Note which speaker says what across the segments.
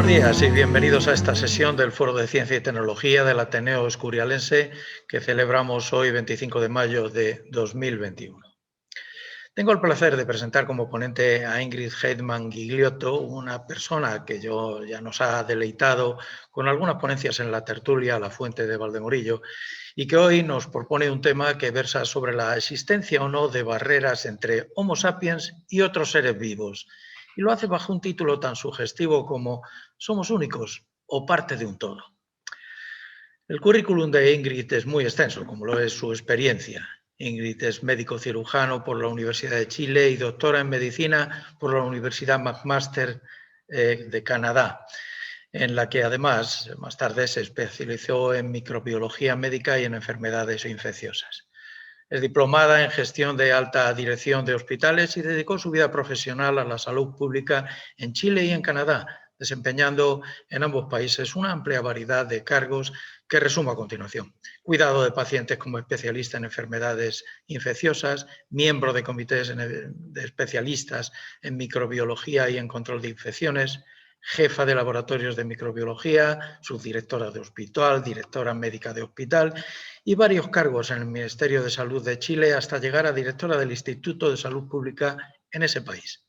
Speaker 1: Buenos días y bienvenidos a esta sesión del Foro de Ciencia y Tecnología del Ateneo Escurialense que celebramos hoy 25 de mayo de 2021. Tengo el placer de presentar como ponente a Ingrid Heidmann Gigliotto, una persona que ya nos ha deleitado con algunas ponencias en la tertulia La Fuente de Valdemorillo y que hoy nos propone un tema que versa sobre la existencia o no de barreras entre Homo sapiens y otros seres vivos. Y lo hace bajo un título tan sugestivo como Somos únicos o parte de un todo. El currículum de Ingrid es muy extenso, como lo es su experiencia. Ingrid es médico cirujano por la Universidad de Chile y doctora en medicina por la Universidad McMaster de Canadá, en la que además más tarde se especializó en microbiología médica y en enfermedades infecciosas. Es diplomada en gestión de alta dirección de hospitales y dedicó su vida profesional a la salud pública en Chile y en Canadá, desempeñando en ambos países una amplia variedad de cargos que resumo a continuación. Cuidado de pacientes como especialista en enfermedades infecciosas, miembro de comités de especialistas en microbiología y en control de infecciones, jefa de laboratorios de microbiología, subdirectora de hospital, directora médica de hospital y varios cargos en el Ministerio de Salud de Chile hasta llegar a directora del Instituto de Salud Pública en ese país.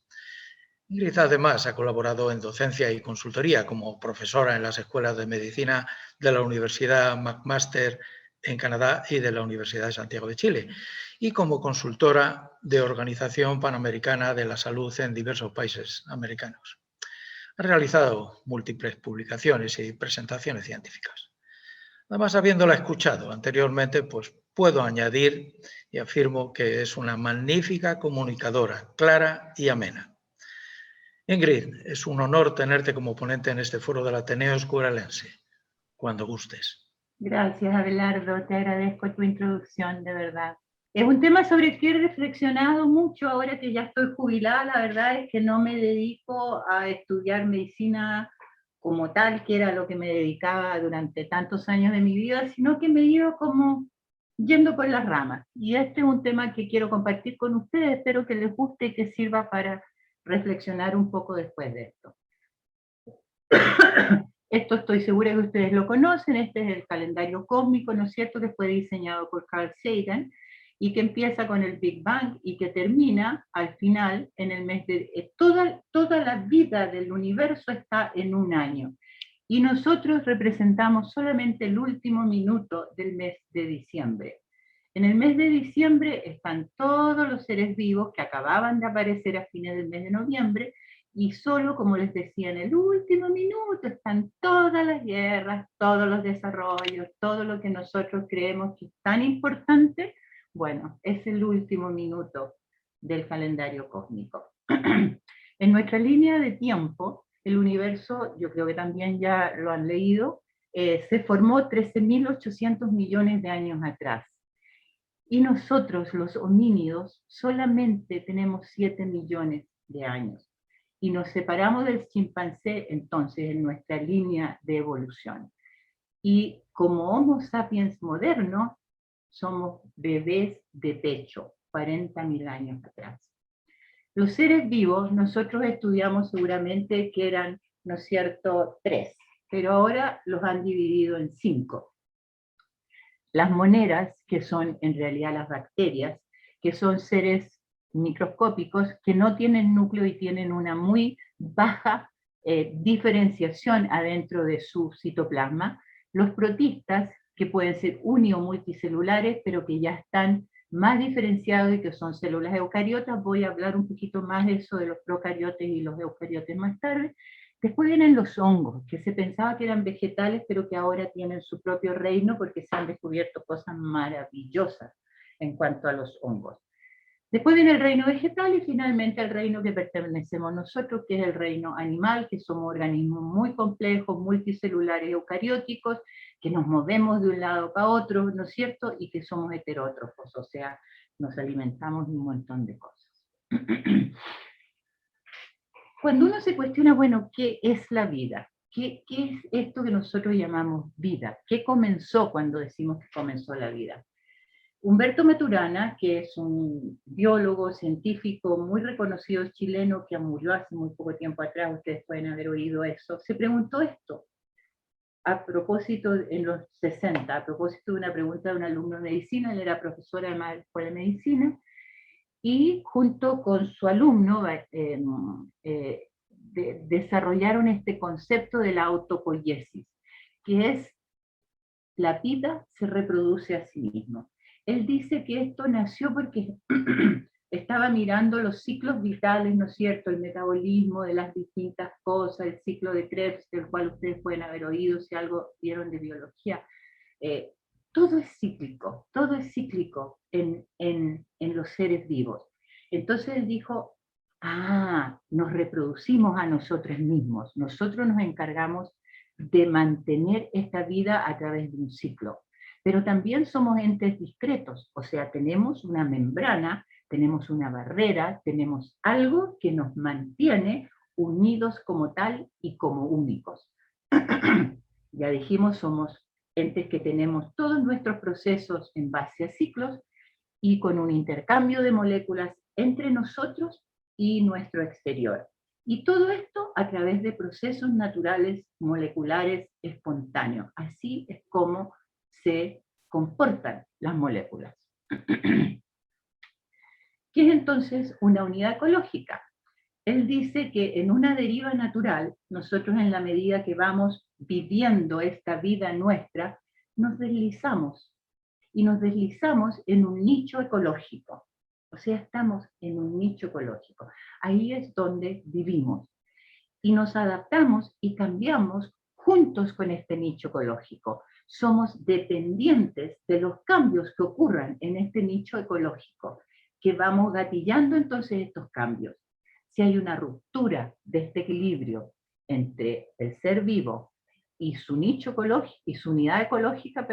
Speaker 1: Ingrid además ha colaborado en docencia y consultoría como profesora en las escuelas de medicina de la Universidad McMaster en Canadá y de la Universidad de Santiago de Chile y como consultora de Organización Panamericana de la Salud en diversos países americanos. Ha realizado múltiples publicaciones y presentaciones científicas. Además, habiéndola escuchado anteriormente, pues puedo añadir y afirmo que es una magnífica comunicadora, clara y amena. Ingrid, es un honor tenerte como ponente en este foro del Ateneo Escurialense. Cuando gustes.
Speaker 2: Gracias, Abelardo. Te agradezco tu introducción, de verdad. Es un tema sobre el que he reflexionado mucho ahora que ya estoy jubilada. La verdad es que no me dedico a estudiar medicina como tal, que era lo que me dedicaba durante tantos años de mi vida, sino que me he ido como yendo por las ramas. Y este es un tema que quiero compartir con ustedes. Espero que les guste y que sirva para reflexionar un poco después de esto. Esto estoy segura que ustedes lo conocen. Este es el calendario cósmico, ¿no es cierto?, que fue diseñado por Carl Sagan y que empieza con el Big Bang y que termina al final en el mes de... Toda la vida del universo está en un año y nosotros representamos solamente el último minuto del mes de diciembre. En el mes de diciembre están todos los seres vivos que acababan de aparecer a fines del mes de noviembre. Y solo, como les decía, en el último minuto están todas las guerras, todos los desarrollos, todo lo que nosotros creemos que es tan importante. Bueno, es el último minuto del calendario cósmico. En nuestra línea de tiempo, el universo, yo creo que también ya lo han leído, se formó 13.800 millones de años atrás. Y nosotros, los homínidos, solamente tenemos 7 millones de años. Y nos separamos del chimpancé entonces en nuestra línea de evolución. Y como Homo sapiens moderno, somos bebés de pecho, 40.000 años atrás. Los seres vivos, nosotros estudiamos seguramente que eran, ¿no es cierto?, 3, pero ahora los han dividido en 5. Las moneras, que son en realidad las bacterias, que son seres microscópicos que no tienen núcleo y tienen una muy baja diferenciación adentro de su citoplasma. Los protistas, que pueden ser uni- o multicelulares, pero que ya están más diferenciados y que son células eucariotas. Voy a hablar un poquito más de eso, de los procariotes y los eucariotes más tarde. Después vienen los hongos, que se pensaba que eran vegetales, pero que ahora tienen su propio reino porque se han descubierto cosas maravillosas en cuanto a los hongos. Después viene el reino vegetal y finalmente el reino que pertenecemos nosotros, que es el reino animal, que somos organismos muy complejos, multicelulares, eucarióticos, que nos movemos de un lado para otro, ¿no es cierto? Y que somos heterótrofos, o sea, nos alimentamos de un montón de cosas. Cuando uno se cuestiona, bueno, ¿qué es la vida? ¿Qué es esto que nosotros llamamos vida? ¿Qué comenzó cuando decimos que comenzó la vida? Humberto Maturana, que es un biólogo científico muy reconocido chileno que murió hace muy poco tiempo atrás, ustedes pueden haber oído eso, se preguntó esto a propósito, en los 60, a propósito de una pregunta de un alumno de medicina. Él era profesor además de la Escuela de Medicina, y junto con su alumno desarrollaron este concepto de la autopoiesis, que es la vida se reproduce a sí mismo. Él dice que esto nació porque estaba mirando los ciclos vitales, ¿no es cierto?, el metabolismo de las distintas cosas, el ciclo de Krebs, del cual ustedes pueden haber oído si algo vieron de biología. Todo es cíclico en los seres vivos. Entonces él dijo, nos reproducimos a nosotros mismos, nosotros nos encargamos de mantener esta vida a través de un ciclo. Pero también somos entes discretos, o sea, tenemos una membrana, tenemos una barrera, tenemos algo que nos mantiene unidos como tal y como únicos. Ya dijimos, somos entes que tenemos todos nuestros procesos en base a ciclos y con un intercambio de moléculas entre nosotros y nuestro exterior. Y todo esto a través de procesos naturales, moleculares, espontáneos. Así es como se comportan las moléculas. ¿Qué es entonces una unidad ecológica? Él dice que en una deriva natural, nosotros en la medida que vamos viviendo esta vida nuestra, nos deslizamos, y nos deslizamos en un nicho ecológico. O sea, estamos en un nicho ecológico. Ahí es donde vivimos. Y nos adaptamos y cambiamos juntos con este nicho ecológico. Somos dependientes de los cambios que ocurran en este nicho ecológico, que vamos gatillando entonces estos cambios. Si hay una ruptura de este equilibrio entre el ser vivo y su nicho ecológico, y su unidad ecológica,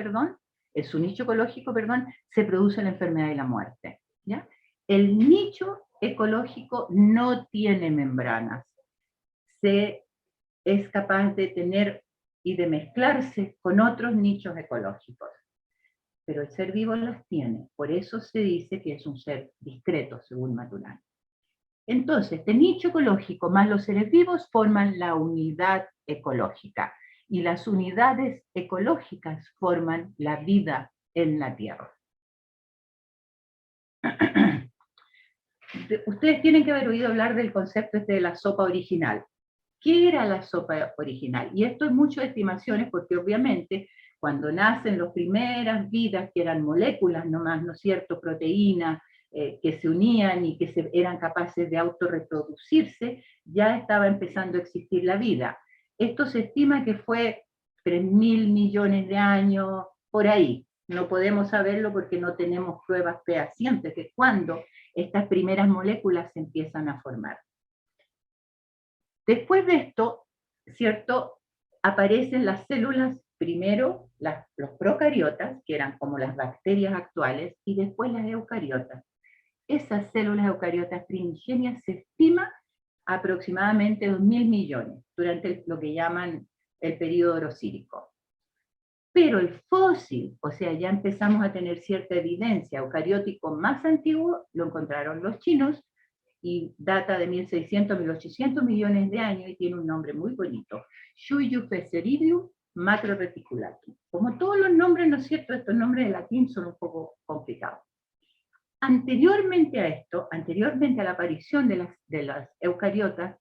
Speaker 2: su nicho ecológico, se produce la enfermedad y la muerte. ¿Ya? El nicho ecológico no tiene membranas, es capaz de tener y de mezclarse con otros nichos ecológicos, pero el ser vivo las tiene, por eso se dice que es un ser discreto, según Maturana. Entonces, este nicho ecológico más los seres vivos forman la unidad ecológica, y las unidades ecológicas forman la vida en la Tierra. Ustedes tienen que haber oído hablar del concepto de la sopa original. ¿Qué era la sopa original? Y esto es mucho de estimaciones, porque obviamente cuando nacen las primeras vidas, que eran moléculas nomás, ¿no es cierto?, proteínas, que se unían y que eran capaces de autorreproducirse, ya estaba empezando a existir la vida. Esto se estima que fue 3.000 millones de años, por ahí. No podemos saberlo porque no tenemos pruebas fehacientes de cuándo estas primeras moléculas se empiezan a formar. Después de esto, ¿cierto?, aparecen las células, primero los procariotas, que eran como las bacterias actuales, y después las eucariotas. Esas células eucariotas primigenias se estima aproximadamente 2.000 millones, durante lo que llaman el periodo orosírico. Pero el fósil, o sea, ya empezamos a tener cierta evidencia, eucariótico más antiguo, lo encontraron los chinos, y data de 1.600, 1.800 millones de años, y tiene un nombre muy bonito, Shuiyupeteridium macroreticulatum. Como todos los nombres, ¿no es cierto?, estos nombres de latín son un poco complicados. Anteriormente a esto, anteriormente a la aparición de las eucariotas,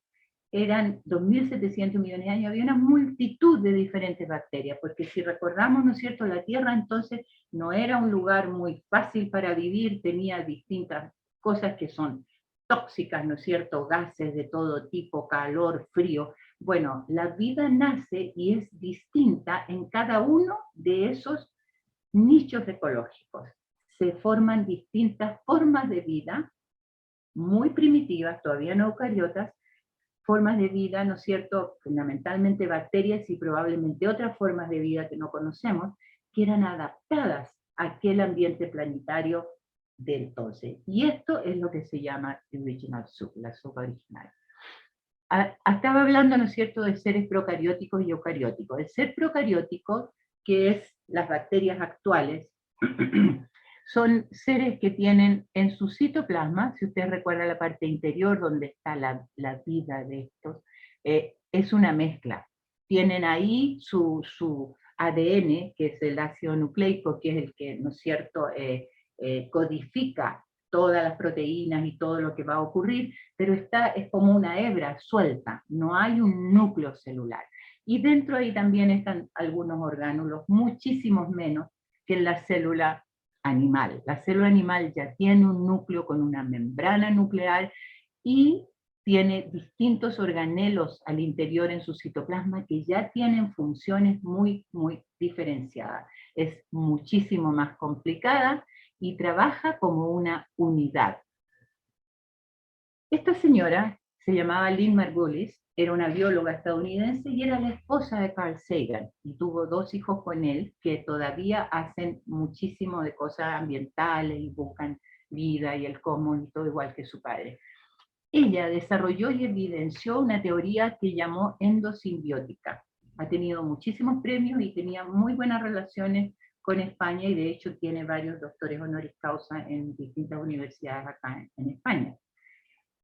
Speaker 2: eran 2.700 millones de años, había una multitud de diferentes bacterias, porque si recordamos, ¿no es cierto?, la Tierra entonces no era un lugar muy fácil para vivir, tenía distintas cosas que son tóxicas, ¿no es cierto?, gases de todo tipo, calor, frío. Bueno, la vida nace y es distinta en cada uno de esos nichos ecológicos. Se forman distintas formas de vida, muy primitivas, todavía no eucariotas, formas de vida, ¿no es cierto?, fundamentalmente bacterias y probablemente otras formas de vida que no conocemos, que eran adaptadas a aquel ambiente planetario de entonces. Y esto es lo que se llama original soup, la sopa original. Estaba hablando, ¿no es cierto?, de seres procarióticos y eucarióticos. El ser procariótico, que es las bacterias actuales, Son seres que tienen en su citoplasma, si usted recuerda la parte interior donde está la vida de estos, es una mezcla. Tienen ahí su ADN, que es el ácido nucleico, que es el que, ¿no es cierto?, codifica todas las proteínas y todo lo que va a ocurrir, pero es como una hebra suelta, no hay un núcleo celular. Y dentro ahí también están algunos orgánulos, muchísimos menos que en la célula animal. La célula animal ya tiene un núcleo con una membrana nuclear y tiene distintos organelos al interior en su citoplasma que ya tienen funciones muy, muy diferenciadas. Es muchísimo más complicada y trabaja como una unidad. Esta señora se llamaba Lynn Margulis, era una bióloga estadounidense y era la esposa de Carl Sagan, y tuvo 2 hijos con él que todavía hacen muchísimo de cosas ambientales y buscan vida y el cosmos y todo igual que su padre. Ella desarrolló y evidenció una teoría que llamó endosimbiótica. Ha tenido muchísimos premios y tenía muy buenas relaciones con España, y de hecho tiene varios doctores honoris causa en distintas universidades acá en España.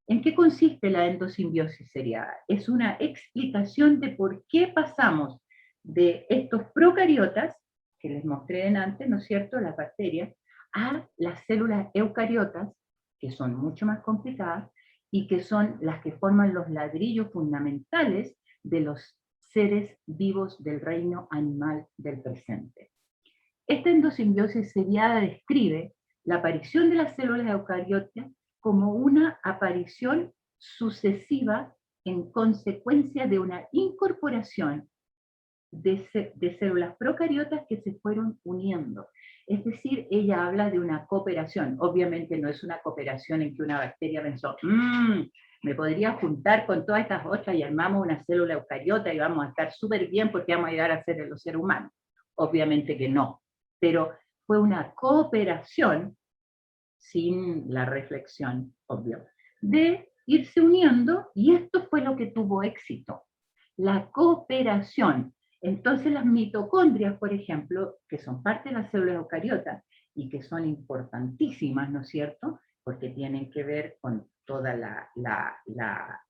Speaker 2: ¿En qué consiste la endosimbiosis seriada? Es una explicación de por qué pasamos de estos procariotas, que les mostré antes, ¿no es cierto?, las bacterias, a las células eucariotas, que son mucho más complicadas, y que son las que forman los ladrillos fundamentales de los seres vivos del reino animal del presente. Esta endosimbiosis seriada describe la aparición de las células eucariotas como una aparición sucesiva en consecuencia de una incorporación de células procariotas que se fueron uniendo. Es decir, ella habla de una cooperación. Obviamente no es una cooperación en que una bacteria pensó, me podría juntar con todas estas otras y armamos una célula eucariota y vamos a estar súper bien porque vamos a llegar a ser los seres humanos. Obviamente que no. Pero fue una cooperación, sin la reflexión, obvio, de irse uniendo, y esto fue lo que tuvo éxito. La cooperación. Entonces las mitocondrias, por ejemplo, que son parte de las células eucariotas y que son importantísimas, ¿no es cierto?, porque tienen que ver con toda la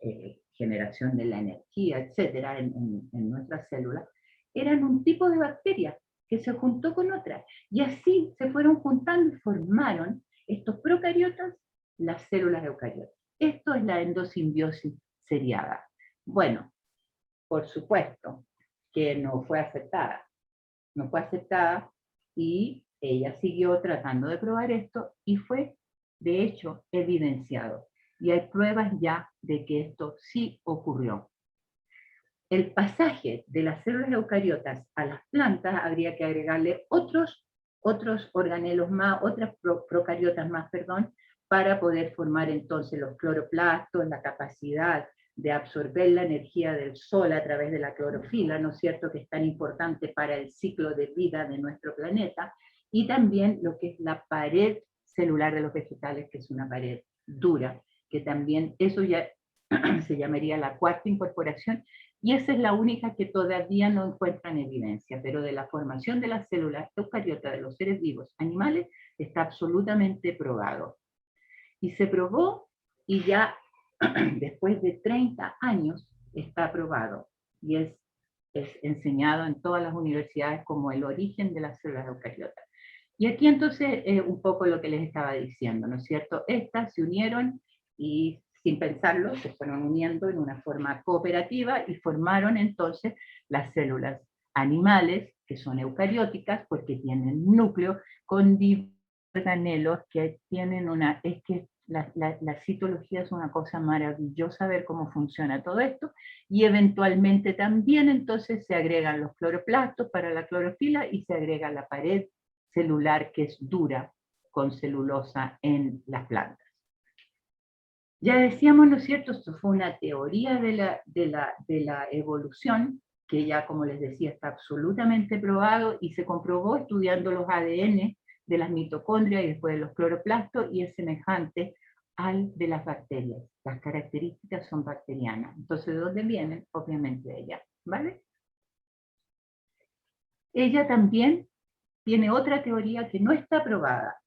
Speaker 2: generación de la energía, etcétera, en nuestras células, eran un tipo de bacteria que se juntó con otras, y así se fueron juntando y formaron estos procariotas las células eucariotas. Esto es la endosimbiosis seriada. Bueno, por supuesto que no fue aceptada. No fue aceptada, y ella siguió tratando de probar esto y fue, de hecho, evidenciado. Y hay pruebas ya de que esto sí ocurrió. El pasaje de las células eucariotas a las plantas habría que agregarle otros organelos más, otras procariotas más, perdón, para poder formar entonces los cloroplastos, la capacidad de absorber la energía del sol a través de la clorofila, ¿no es cierto?, que es tan importante para el ciclo de vida de nuestro planeta, y también lo que es la pared celular de los vegetales, que es una pared dura, que también eso ya se llamaría la cuarta incorporación, y esa es la única que todavía no encuentran evidencia, pero de la formación de las células eucariotas de los seres vivos animales está absolutamente probado. Y se probó, y ya después de 30 años está probado, y es enseñado en todas las universidades como el origen de las células eucariotas. Y aquí entonces un poco lo que les estaba diciendo, ¿no es cierto? Estas se unieron y sin pensarlo se fueron uniendo en una forma cooperativa y formaron entonces las células animales, que son eucarióticas porque tienen núcleo con organelos que tienen una... Es que la citología es una cosa maravillosa, ver cómo funciona todo esto, y eventualmente también entonces se agregan los cloroplastos para la clorofila y se agrega la pared celular que es dura con celulosa en las plantas. Ya decíamos, ¿no es cierto?, esto fue una teoría de la evolución que ya, como les decía, está absolutamente probado y se comprobó estudiando los ADN de las mitocondrias y después de los cloroplastos, y es semejante al de las bacterias. Las características son bacterianas. Entonces, ¿de dónde vienen? Obviamente de ella, ¿vale? Ella también tiene otra teoría que no está probada,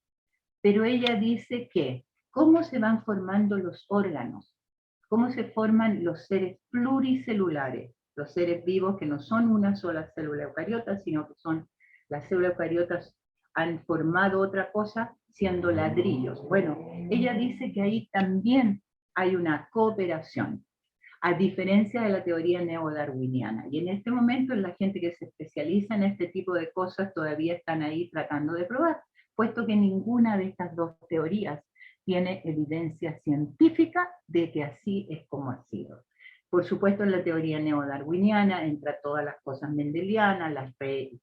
Speaker 2: pero ella dice que cómo se van formando los órganos, cómo se forman los seres pluricelulares, los seres vivos que no son una sola célula eucariota, sino que son las células eucariotas han formado otra cosa siendo ladrillos. Bueno, ella dice que ahí también hay una cooperación, a diferencia de la teoría neodarwiniana. Y en este momento la gente que se especializa en este tipo de cosas todavía están ahí tratando de probar, puesto que ninguna de estas dos teorías tiene evidencia científica de que así es como ha sido. Por supuesto, en la teoría neodarwiniana entra todas las cosas mendelianas, las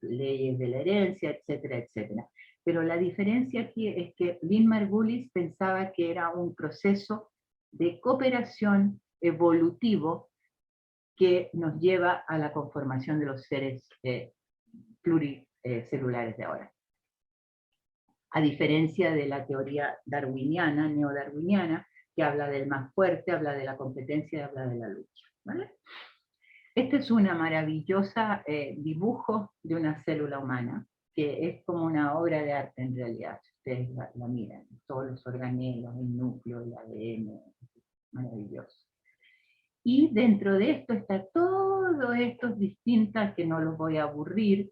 Speaker 2: leyes de la herencia, etcétera, etcétera. Pero la diferencia aquí es que Lynn Margulis pensaba que era un proceso de cooperación evolutivo que nos lleva a la conformación de los seres pluricelulares de ahora. A diferencia de la teoría darwiniana, neodarwiniana, que habla del más fuerte, habla de la competencia, habla de la lucha. ¿Vale? Este es una maravillosa dibujo de una célula humana, que es como una obra de arte en realidad, si ustedes la miran, todos los organelos, el núcleo, el ADN, maravilloso. Y dentro de esto está todo estos distintas, que no los voy a aburrir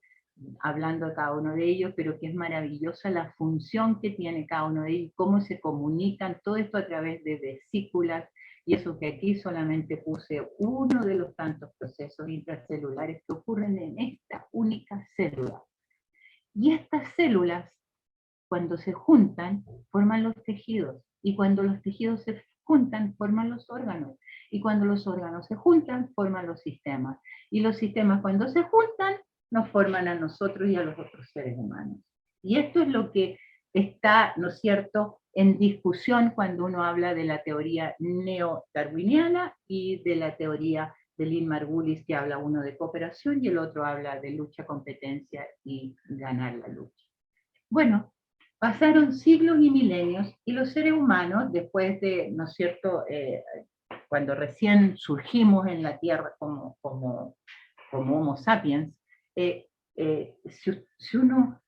Speaker 2: hablando de cada uno de ellos, pero que es maravillosa la función que tiene cada uno de ellos, cómo se comunican, todo esto a través de vesículas, y eso que aquí solamente puse uno de los tantos procesos intracelulares que ocurren en esta única célula. Y estas células, cuando se juntan, forman los tejidos, y cuando los tejidos se juntan, forman los órganos, y cuando los órganos se juntan, forman los sistemas, y los sistemas cuando se juntan, nos forman a nosotros y a los otros seres humanos. Y esto es lo que está, ¿no es cierto?, en discusión cuando uno habla de la teoría neodarwiniana y de la teoría de Lynn Margulis, que habla uno de cooperación y el otro habla de lucha, competencia y ganar la lucha. Bueno, pasaron siglos y milenios y los seres humanos, después de, ¿no es cierto?, cuando recién surgimos en la Tierra como Homo sapiens, si uno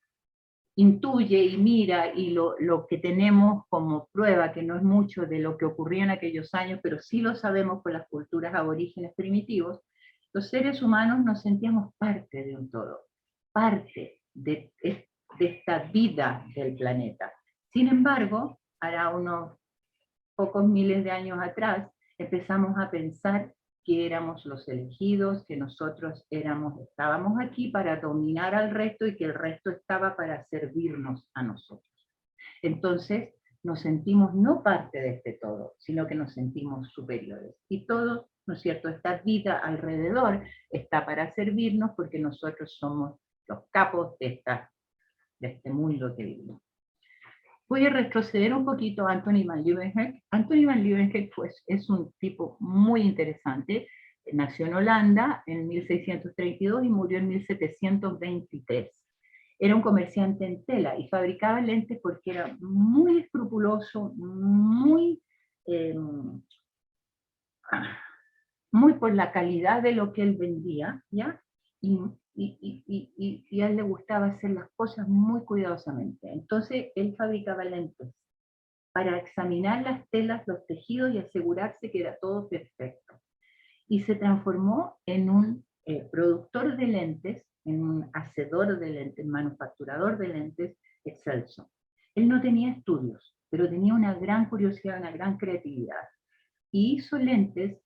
Speaker 2: intuye y mira y lo que tenemos como prueba, que no es mucho de lo que ocurrió en aquellos años, pero sí lo sabemos por las culturas aborígenes primitivos, los seres humanos nos sentíamos parte de un todo, parte de esta vida del planeta. Sin embargo, hará unos pocos miles de años atrás, empezamos a pensar que éramos los elegidos, que nosotros estábamos aquí para dominar al resto y que el resto estaba para servirnos a nosotros. Entonces nos sentimos no parte de este todo, sino que nos sentimos superiores. Y todo, ¿no es cierto?, esta vida alrededor está para servirnos porque nosotros somos los capos de este mundo que vivimos. Voy a retroceder un poquito a Anthony van Leeuwenhoek. Anthony van Leeuwenhoek pues, es un tipo muy interesante. Nació en Holanda en 1632 y murió en 1723. Era un comerciante en tela y fabricaba lentes porque era muy escrupuloso, muy por la calidad de lo que él vendía, ¿ya? Y a él le gustaba hacer las cosas muy cuidadosamente. Entonces él fabricaba lentes para examinar las telas, los tejidos y asegurarse que era todo perfecto. Y se transformó en un productor de lentes, en un hacedor de lentes, manufacturador de lentes excelso. Él no tenía estudios, pero tenía una gran curiosidad, una gran creatividad. Y hizo lentes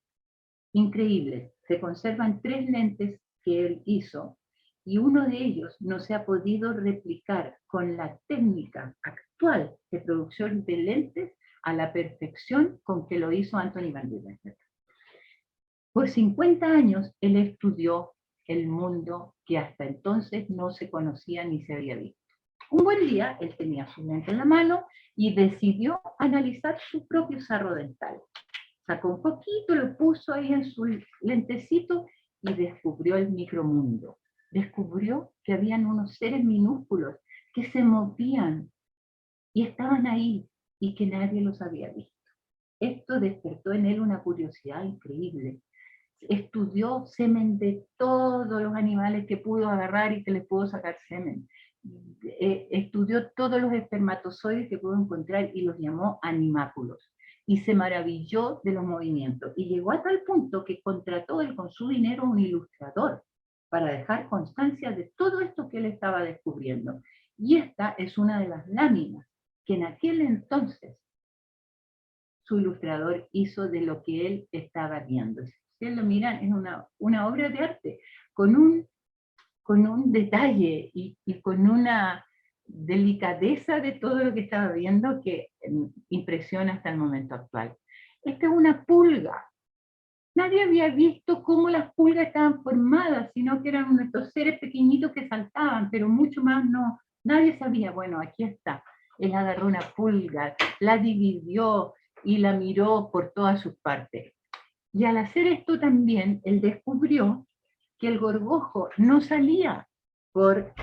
Speaker 2: increíbles. Se conservan 3 lentes que él hizo y uno de ellos no se ha podido replicar con la técnica actual de producción de lentes a la perfección con que lo hizo Anthony van Leeuwenhoek. Por 50 años él estudió el mundo que hasta entonces no se conocía ni se había visto. Un buen día él tenía su lente en la mano y decidió analizar su propio sarro dental. Sacó un poquito, lo puso ahí en su lentecito y descubrió el micromundo. Descubrió que habían unos seres minúsculos que se movían y estaban ahí y que nadie los había visto. Esto despertó en él una curiosidad increíble. Estudió semen de todos los animales que pudo agarrar y que les pudo sacar semen. estudió todos los espermatozoides que pudo encontrar y los llamó animáculos. Y se maravilló de los movimientos. Y llegó a tal punto que contrató él con su dinero un ilustrador para dejar constancia de todo esto que él estaba descubriendo. Y esta es una de las láminas que en aquel entonces su ilustrador hizo de lo que él estaba viendo. Si ustedes lo miran, es una obra de arte, con un detalle y con una delicadeza de todo lo que estaba viendo que impresiona hasta el momento actual. Esta es una pulga. Nadie había visto cómo las pulgas estaban formadas, sino que eran estos seres pequeñitos que saltaban, pero mucho más no. Nadie sabía. Bueno, aquí está. Él agarró una pulga, la dividió y la miró por todas sus partes. Y al hacer esto también, él descubrió que el gorgojo no salía por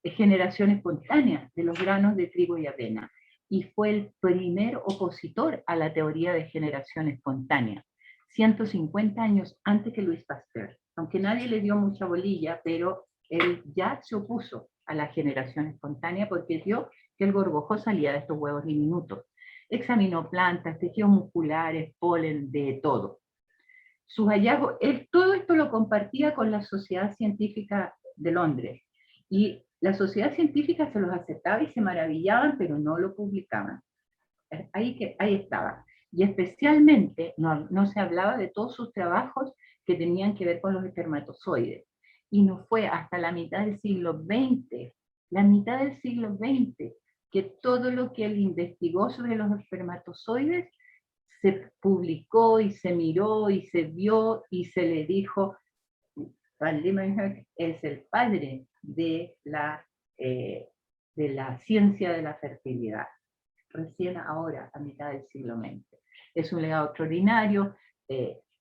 Speaker 2: generación espontánea de los granos de trigo y avena, y fue el primer opositor a la teoría de generación espontánea, 150 años antes que Louis Pasteur, aunque nadie le dio mucha bolilla, pero él ya se opuso a la generación espontánea porque vio que el gorgojo salía de estos huevos diminutos. Examinó plantas, tejidos musculares, polen, de todo. Sus hallazgos, él todo esto lo compartía con la Sociedad Científica de Londres, y la sociedad científica se los aceptaba y se maravillaban, pero no lo publicaban. Ahí estaba. Y especialmente no se hablaba de todos sus trabajos que tenían que ver con los espermatozoides. Y no fue hasta la mitad del siglo XX, que todo lo que él investigó sobre los espermatozoides se publicó y se miró y se vio y se le dijo, Van Leeuwenhoek es el padre de la ciencia de la fertilidad, recién ahora, a mitad del siglo XX. Es un legado extraordinario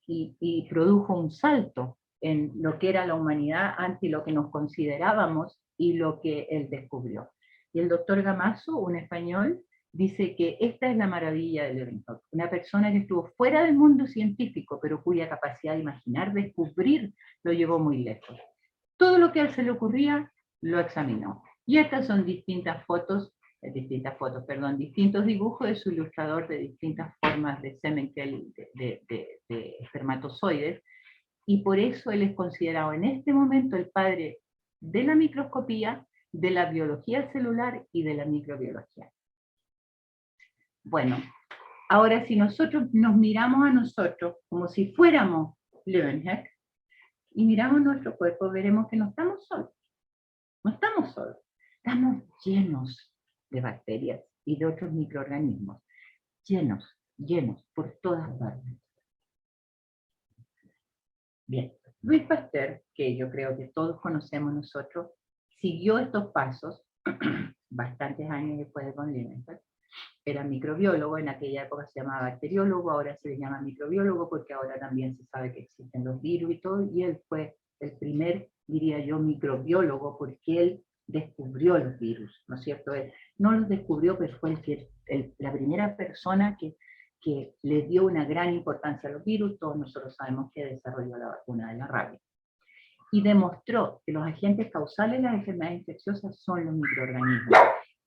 Speaker 2: y produjo un salto en lo que era la humanidad antes lo que nos considerábamos y lo que él descubrió. Y el doctor Gamazo, un español, dice que esta es la maravilla de Leeuwenhoek, una persona que estuvo fuera del mundo científico, pero cuya capacidad de imaginar, descubrir, lo llevó muy lejos. Todo lo que a él se le ocurría, lo examinó. Y estas son distintos dibujos de su ilustrador de distintas formas de semen de espermatozoides, y por eso él es considerado en este momento el padre de la microscopía, de la biología celular y de la microbiología. Bueno, ahora si nosotros nos miramos a nosotros como si fuéramos Leeuwenhoek y miramos nuestro cuerpo, veremos que no estamos solos. No estamos solos. Estamos llenos de bacterias y de otros microorganismos. Llenos por todas partes. Bien, Louis Pasteur, que yo creo que todos conocemos nosotros, siguió estos pasos bastantes años después de von Leeuwenhoek. Era microbiólogo, en aquella época se llamaba bacteriólogo, ahora se le llama microbiólogo porque ahora también se sabe que existen los virus y todo, y él fue el primer, diría yo, microbiólogo porque él descubrió los virus, ¿no es cierto? Él no los descubrió, pero fue la primera persona que le dio una gran importancia a los virus. Todos nosotros sabemos que desarrolló la vacuna de la rabia. Y demostró que los agentes causales de las enfermedades infecciosas son los microorganismos.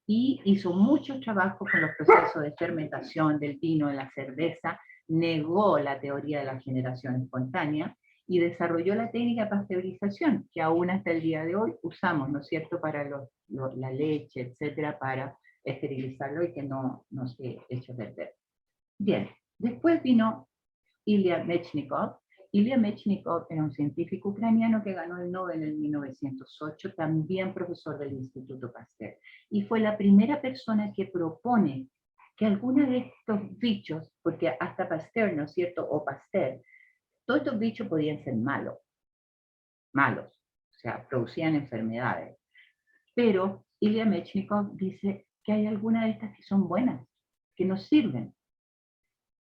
Speaker 2: Y hizo mucho trabajo con los procesos de fermentación del vino, de la cerveza, negó la teoría de la generación espontánea y desarrolló la técnica de pasteurización, que aún hasta el día de hoy usamos, ¿no es cierto?, para la leche, etcétera, para esterilizarlo y que no se eche a perder. Bien, después vino Ilya Mechnikov. Ilya Mechnikov era un científico ucraniano que ganó el Nobel en 1908, también profesor del Instituto Pasteur, y fue la primera persona que propone que alguna de estos bichos, porque hasta Pasteur, ¿no es cierto?, o Pasteur, todos estos bichos podían ser malos, o sea, producían enfermedades, pero Ilya Mechnikov dice que hay algunas de estas que son buenas, que nos sirven.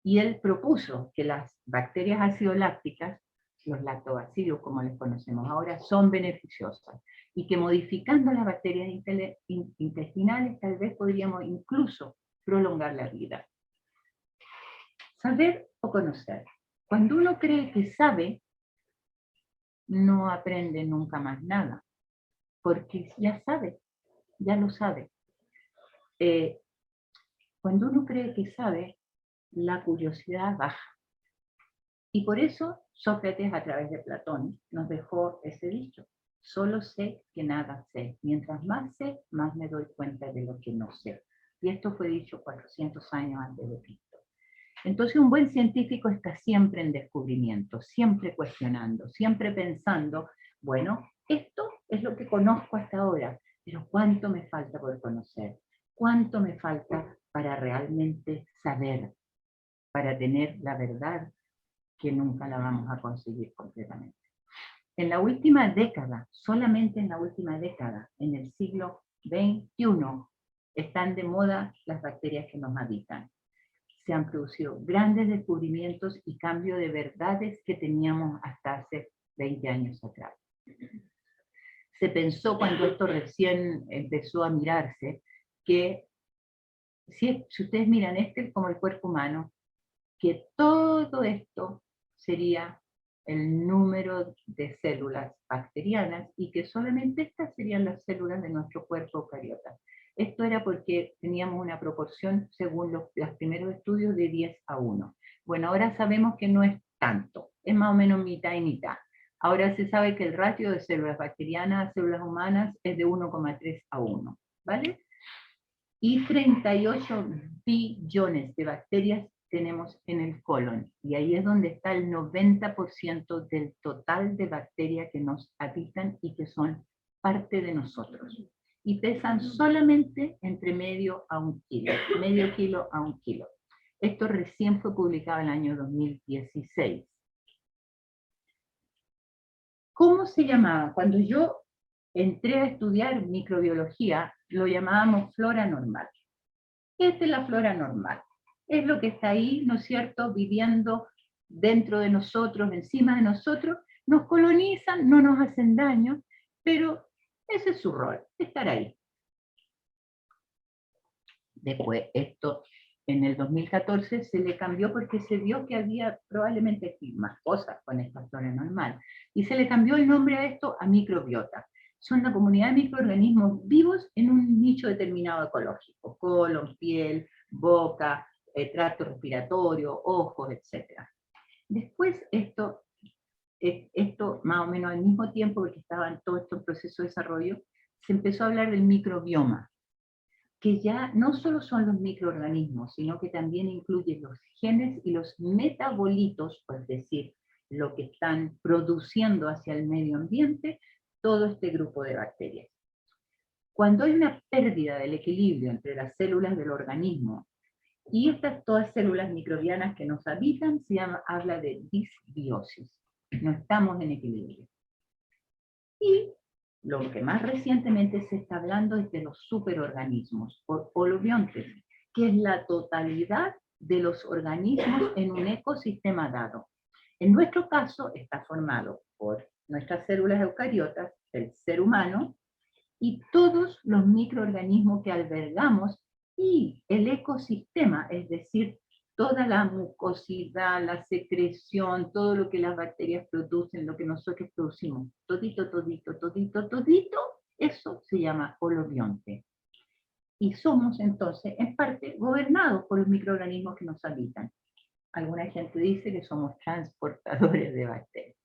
Speaker 2: Y él propuso que las bacterias ácido-lácticas, los lactobacillus como les conocemos ahora, son beneficiosas y que modificando las bacterias intestinales tal vez podríamos incluso prolongar la vida. Saber o conocer. Cuando uno cree que sabe, no aprende nunca más nada. porque ya sabe, ya lo sabe. Cuando uno cree que sabe, la curiosidad baja. Y por eso Sócrates, a través de Platón, nos dejó ese dicho: solo sé que nada sé. Mientras más sé, más me doy cuenta de lo que no sé. Y esto fue dicho 400 años antes de Cristo. Entonces un buen científico está siempre en descubrimiento, siempre cuestionando, siempre pensando, bueno, esto es lo que conozco hasta ahora, pero ¿cuánto me falta por conocer? ¿Cuánto me falta para realmente saber, para tener la verdad que nunca la vamos a conseguir completamente? En la última década, solamente en la última década, en el siglo XXI, están de moda las bacterias que nos habitan. Se han producido grandes descubrimientos y cambio de verdades que teníamos hasta hace 20 años atrás. Se pensó, cuando esto recién empezó a mirarse, que si ustedes miran como el cuerpo humano, que todo esto sería el número de células bacterianas y que solamente estas serían las células de nuestro cuerpo eucariota. Esto era porque teníamos una proporción, según los primeros estudios, de 10:1. Bueno, ahora sabemos que no es tanto, es más o menos mitad y mitad. Ahora se sabe que el ratio de células bacterianas a células humanas es de 1,3:1, ¿vale? Y 38 billones de bacterias tenemos en el colon, y ahí es donde está el 90% del total de bacterias que nos habitan y que son parte de nosotros. Y pesan solamente entre medio kilo a 1 kilo. Esto recién fue publicado en el año 2016. ¿Cómo se llamaba? Cuando yo entré a estudiar microbiología, lo llamábamos flora normal. Esta es la flora normal. Es lo que está ahí, ¿no es cierto?, viviendo dentro de nosotros, encima de nosotros. Nos colonizan, no nos hacen daño, pero ese es su rol, estar ahí. Después, esto en el 2014 se le cambió porque se vio que había probablemente más cosas con esta flora normal. Y se le cambió el nombre a esto a microbiota. Son una comunidad de microorganismos vivos en un nicho determinado ecológico: colon, piel, boca, tracto respiratorio, ojos, etc. Después esto más o menos al mismo tiempo, porque estaba en todo este proceso de desarrollo, se empezó a hablar del microbioma, que ya no solo son los microorganismos, sino que también incluye los genes y los metabolitos, es decir, lo que están produciendo hacia el medio ambiente todo este grupo de bacterias. Cuando hay una pérdida del equilibrio entre las células del organismo y estas todas células microbianas que nos habitan, habla de disbiosis. No estamos en equilibrio. Y lo que más recientemente se está hablando es de los superorganismos, o holobiontes, que es la totalidad de los organismos en un ecosistema dado. En nuestro caso está formado por nuestras células eucariotas, el ser humano, y todos los microorganismos que albergamos, y el ecosistema, es decir, toda la mucosidad, la secreción, todo lo que las bacterias producen, lo que nosotros producimos, todito, eso se llama holobionte. Y somos entonces, en parte, gobernados por los microorganismos que nos habitan. Alguna gente dice que somos transportadores de bacterias.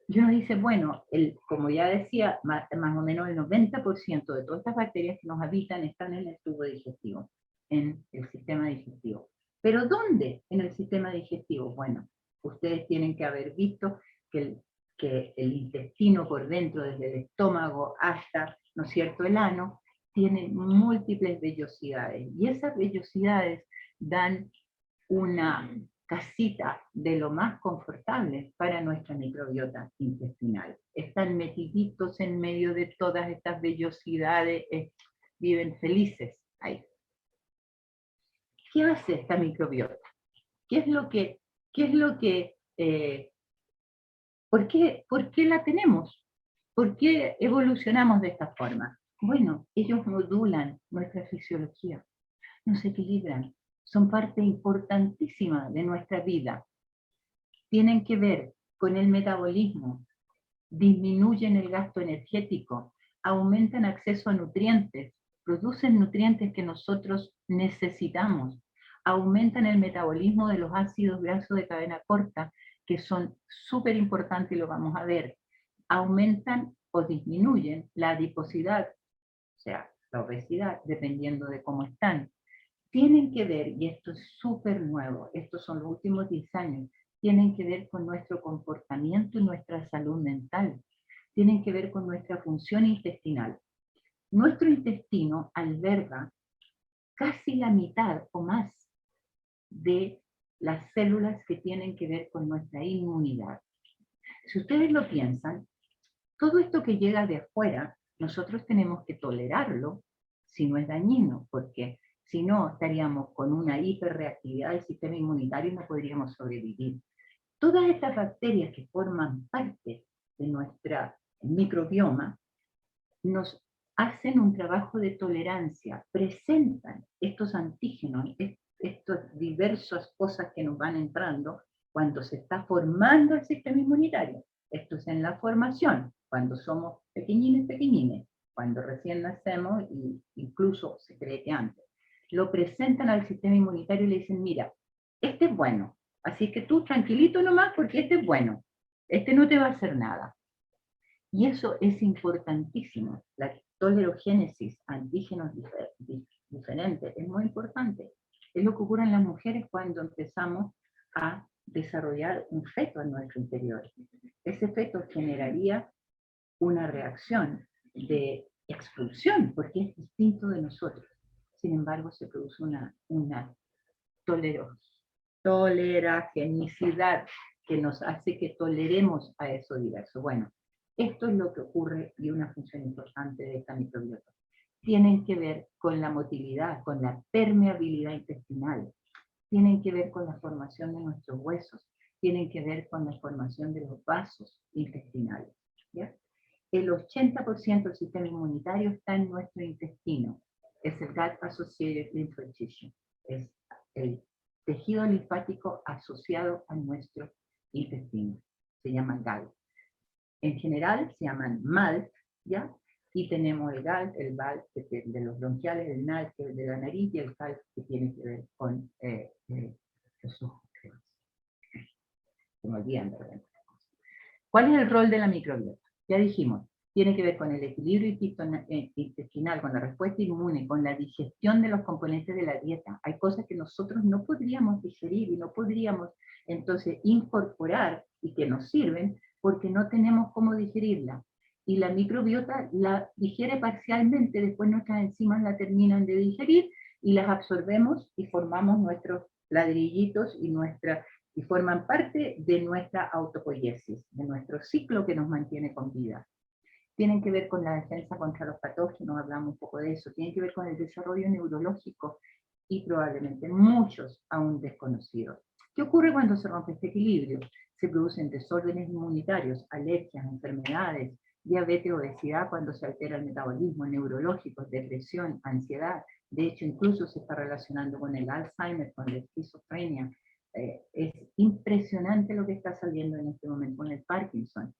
Speaker 2: Y uno dice, bueno, como ya decía, más o menos el 90% de todas estas bacterias que nos habitan están en el tubo digestivo, en el sistema digestivo. ¿Pero dónde en el sistema digestivo? Bueno, ustedes tienen que haber visto que el intestino por dentro, desde el estómago hasta, ¿no es cierto?, el ano, tiene múltiples vellosidades. Y esas vellosidades dan una casita de lo más confortable para nuestra microbiota intestinal. Están metiditos en medio de todas estas vellosidades, viven felices ahí. ¿Qué hace esta microbiota? ¿Por qué la tenemos? ¿Por qué evolucionamos de esta forma? Bueno, ellos modulan nuestra fisiología, nos equilibran, son parte importantísima de nuestra vida. Tienen que ver con el metabolismo, disminuyen el gasto energético, aumentan acceso a nutrientes, producen nutrientes que nosotros necesitamos, aumentan el metabolismo de los ácidos grasos de cadena corta, que son súper importantes y lo vamos a ver, aumentan o disminuyen la adiposidad, o sea, la obesidad, dependiendo de cómo están. Tienen que ver, y esto es súper nuevo, estos son los últimos 10 años, tienen que ver con nuestro comportamiento y nuestra salud mental, tienen que ver con nuestra función intestinal. Nuestro intestino alberga casi la mitad o más de las células que tienen que ver con nuestra inmunidad. Si ustedes lo piensan, todo esto que llega de afuera, nosotros tenemos que tolerarlo si no es dañino, porque si no estaríamos con una hiperreactividad del sistema inmunitario y no podríamos sobrevivir. Todas estas bacterias que forman parte de nuestra microbioma nos hacen un trabajo de tolerancia, presentan estos antígenos, estas diversas cosas que nos van entrando cuando se está formando el sistema inmunitario. Esto es en la formación, cuando somos pequeñines, cuando recién nacemos e incluso se cree que antes. Lo presentan al sistema inmunitario y le dicen, mira, este es bueno, así que tú tranquilito nomás porque este es bueno, este no te va a hacer nada. Y eso es importantísimo. La tolerogénesis, antígenos diferentes, es muy importante. Es lo que ocurre en las mujeres cuando empezamos a desarrollar un feto en nuestro interior. Ese feto generaría una reacción de expulsión, porque es distinto de nosotros. Sin embargo, se produce una toleragenicidad que nos hace que toleremos a eso diverso. Bueno, esto es lo que ocurre y una función importante de esta microbiota. Tienen que ver con la motilidad, con la permeabilidad intestinal, tienen que ver con la formación de nuestros huesos, tienen que ver con la formación de los vasos intestinales. ¿Ya? El 80% del sistema inmunitario está en nuestro intestino. Es el Gut Associated Lymphoid Tissue. Es el tejido linfático asociado a nuestro intestino. Se llama GALT. En general se llaman MALT, ¿ya? Y tenemos el GALT, el BALT de los bronquiales, el NALT que es de la nariz y el CALT que tiene que ver con los ojos. Se me olvidan de repente. ¿Cuál es el rol de la microbiota? Ya dijimos, tiene que ver con el equilibrio intestinal, con la respuesta inmune, con la digestión de los componentes de la dieta. Hay cosas que nosotros no podríamos digerir y no podríamos entonces incorporar y que nos sirven porque no tenemos cómo digerirla. Y la microbiota la digiere parcialmente, después nuestras enzimas la terminan de digerir y las absorbemos y formamos nuestros ladrillitos y forman parte de nuestra autopoiesis, de nuestro ciclo que nos mantiene con vida. Tienen que ver con la defensa contra los patógenos, hablamos un poco de eso, tienen que ver con el desarrollo neurológico y probablemente muchos aún desconocidos. ¿Qué ocurre cuando se rompe este equilibrio? Se producen desórdenes inmunitarios, alergias, enfermedades, diabetes, obesidad, cuando se altera el metabolismo, neurológico, depresión, ansiedad. De hecho, incluso se está relacionando con el Alzheimer, con la esquizofrenia. Es impresionante lo que está saliendo en este momento con el Parkinson.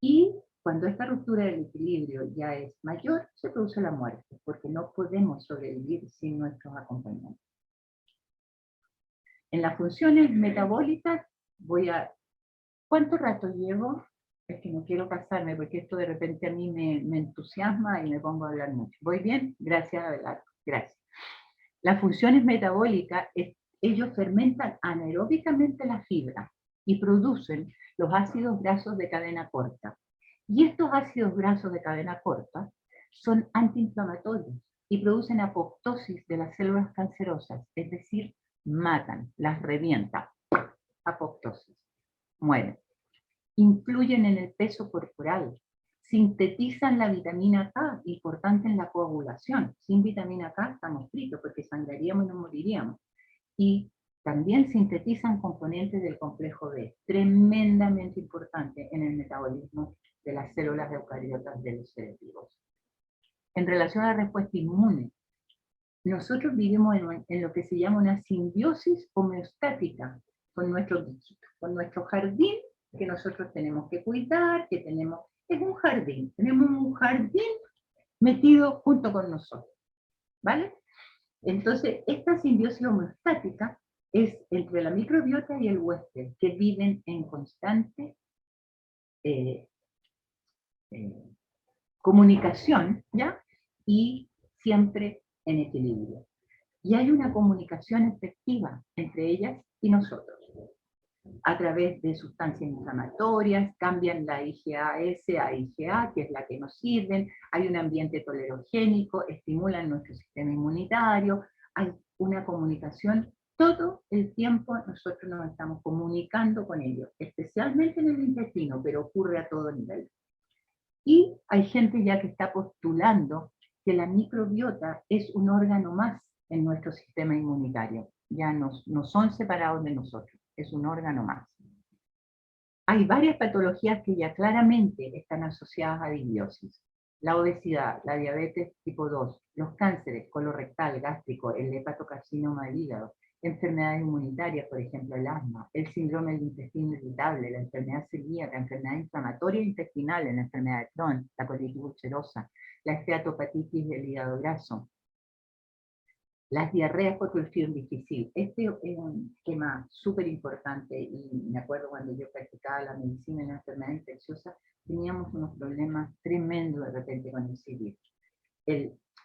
Speaker 2: Y cuando esta ruptura del equilibrio ya es mayor, se produce la muerte, porque no podemos sobrevivir sin nuestros acompañantes. En las funciones metabólicas ¿cuánto rato llevo? Es que no quiero pasarme, porque esto de repente a mí me entusiasma y me pongo a hablar mucho. ¿Voy bien? Gracias, Abelardo. Gracias. Las funciones metabólicas, ellos fermentan anaeróbicamente la fibra y producen los ácidos grasos de cadena corta. Y estos ácidos grasos de cadena corta son antiinflamatorios y producen apoptosis de las células cancerosas, es decir, matan, las revientan. Apoptosis. Mueren. Influyen en el peso corporal. Sintetizan la vitamina K, importante en la coagulación. Sin vitamina K estamos fritos porque sangraríamos y nos moriríamos. Y también sintetizan componentes del complejo B, tremendamente importante en el metabolismo de las células eucariotas de los seres vivos. En relación a la respuesta inmune, nosotros vivimos en lo que se llama una simbiosis homeostática con nuestros bichitos, con nuestro jardín que nosotros tenemos que cuidar, es un jardín, tenemos un jardín metido junto con nosotros, ¿vale? Entonces, esta simbiosis homeostática es entre la microbiota y el huésped, que viven en constante comunicación, ¿ya? Y siempre en equilibrio. Y hay una comunicación efectiva entre ellas y nosotros. A través de sustancias inflamatorias, cambian la IgA-S a IgA, que es la que nos sirven, hay un ambiente tolerogénico, estimulan nuestro sistema inmunitario, hay una comunicación, todo el tiempo nosotros nos estamos comunicando con ellos, especialmente en el intestino, pero ocurre a todo nivel. Y hay gente ya que está postulando que la microbiota es un órgano más en nuestro sistema inmunitario, ya no son separados de nosotros, es un órgano más. Hay varias patologías que ya claramente están asociadas a disbiosis. La obesidad, la diabetes tipo 2, los cánceres colorectal, gástrico, el hepatocarcinoma del hígado, enfermedades inmunitarias, por ejemplo el asma, el síndrome del intestino irritable, la enfermedad celíaca, la enfermedad inflamatoria intestinal, la enfermedad de Crohn, la colitis ulcerosa, la esteatopatitis del hígado graso, las diarreas por clostridium difficile. Este es un tema súper importante y me acuerdo cuando yo practicaba la medicina en la enfermedad infecciosa, teníamos unos problemas tremendos de repente con el CIDIF.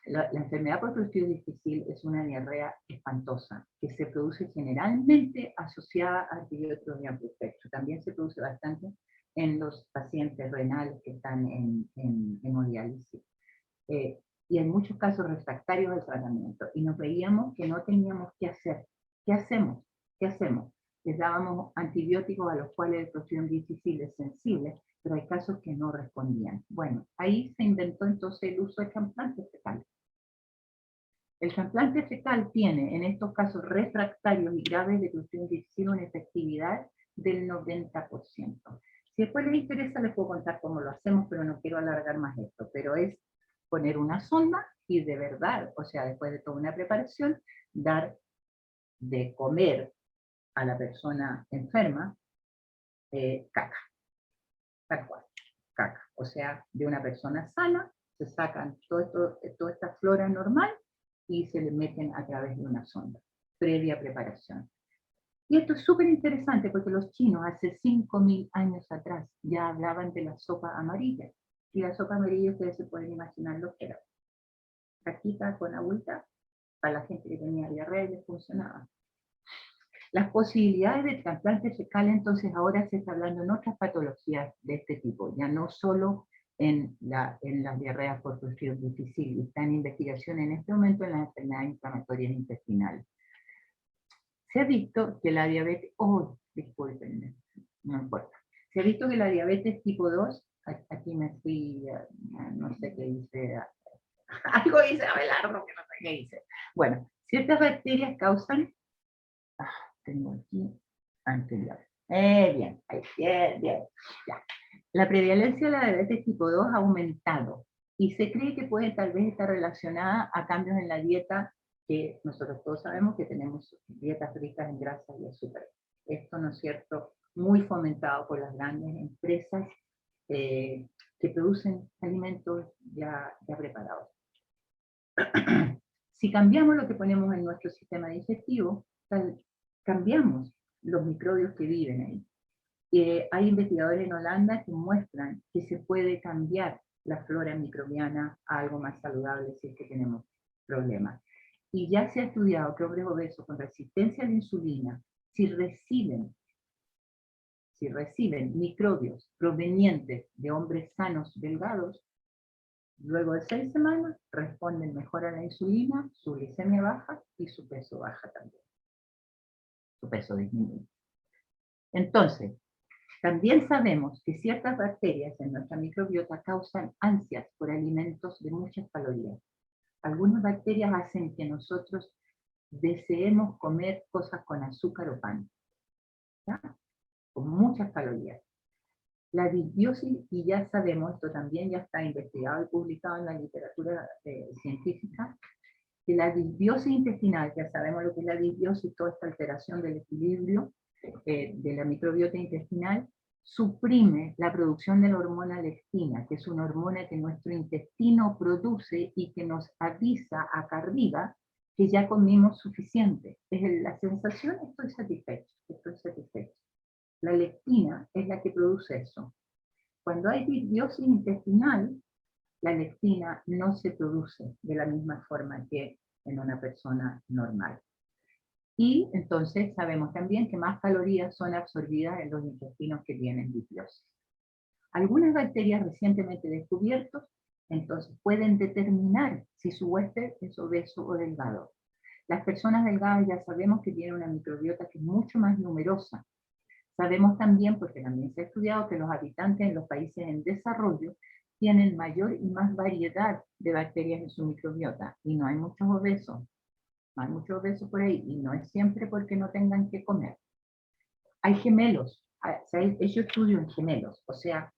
Speaker 2: La enfermedad por clostridium difficile es una diarrea espantosa que se produce generalmente asociada a antibióticos de amplio espectro. También se produce bastante en los pacientes renales que están en hemodiálisis. Y en muchos casos refractarios al tratamiento, y nos veíamos que no teníamos qué hacer. ¿Qué hacemos? ¿Qué hacemos? Les dábamos antibióticos a los cuales el Clostridium difficile es sensible, pero hay casos que no respondían. Bueno, ahí se inventó entonces el uso de trasplantes fecales. El trasplante fecal tiene, en estos casos refractarios y graves de Clostridium difficile, una efectividad del 90%. Si después les interesa, les puedo contar cómo lo hacemos, pero no quiero alargar más esto, pero es poner una sonda y de verdad, o sea, después de toda una preparación, dar de comer a la persona enferma caca, tal cual, caca. O sea, de una persona sana, se sacan toda esta flora normal y se le meten a través de una sonda, previa preparación. Y esto es súper interesante porque los chinos hace 5.000 años atrás ya hablaban de la sopa amarilla. Y la sopa amarilla ustedes se pueden imaginar lo que era. Caquita con agüita para la gente que tenía diarrea y les funcionaba. Las posibilidades de trasplante fecal entonces ahora se está hablando en otras patologías de este tipo, ya no solo en las diarreas por Clostridium difficile, está en investigación en este momento en las enfermedades inflamatorias intestinales. Se ha visto que la diabetes, disculpen, no importa, se ha visto que la diabetes tipo 2, aquí me fui, no sé qué dice, algo dice Abelardo que no sé qué dice. Bueno, ciertas bacterias causan, tengo aquí, anterior. Bien, bien, ya. La prevalencia de la diabetes tipo 2 ha aumentado y se cree que puede tal vez estar relacionada a cambios en la dieta, que nosotros todos sabemos que tenemos dietas ricas en grasas y azúcar. Esto, ¿no es cierto?, muy fomentado por las grandes empresas que producen alimentos ya preparados. Si cambiamos lo que ponemos en nuestro sistema digestivo, cambiamos los microbios que viven ahí. Hay investigadores en Holanda que muestran que se puede cambiar la flora microbiana a algo más saludable si es que tenemos problemas. Y ya se ha estudiado que hombres obesos con resistencia a la insulina, si reciben microbios provenientes de hombres sanos delgados, luego de 6 semanas responden mejor a la insulina, su glicemia baja y su peso baja también. Su peso disminuye. Entonces, también sabemos que ciertas bacterias en nuestra microbiota causan ansias por alimentos de muchas calorías. Algunas bacterias hacen que nosotros deseemos comer cosas con azúcar o pan, ¿ya?, con muchas calorías. La disbiosis, y ya sabemos, esto también ya está investigado y publicado en la literatura científica, que la disbiosis intestinal, ya sabemos lo que es la disbiosis, toda esta alteración del equilibrio de la microbiota intestinal, suprime la producción de la hormona leptina, que es una hormona que nuestro intestino produce y que nos avisa acá arriba que ya comimos suficiente. Es la sensación, estoy satisfecho, estoy satisfecho. La leptina es la que produce eso. Cuando hay disbiosis intestinal, la leptina no se produce de la misma forma que en una persona normal. Y entonces sabemos también que más calorías son absorbidas en los intestinos que tienen disbiosis. Algunas bacterias recientemente descubiertas entonces pueden determinar si su huésped es obeso o delgado. Las personas delgadas ya sabemos que tienen una microbiota que es mucho más numerosa. Sabemos también, porque también se ha estudiado, que los habitantes en los países en desarrollo tienen mayor y más variedad de bacterias en su microbiota, y no hay muchos obesos. No hay muchos obesos por ahí, y no es siempre porque no tengan que comer. Hay gemelos, se ha hecho estudios en gemelos, o sea,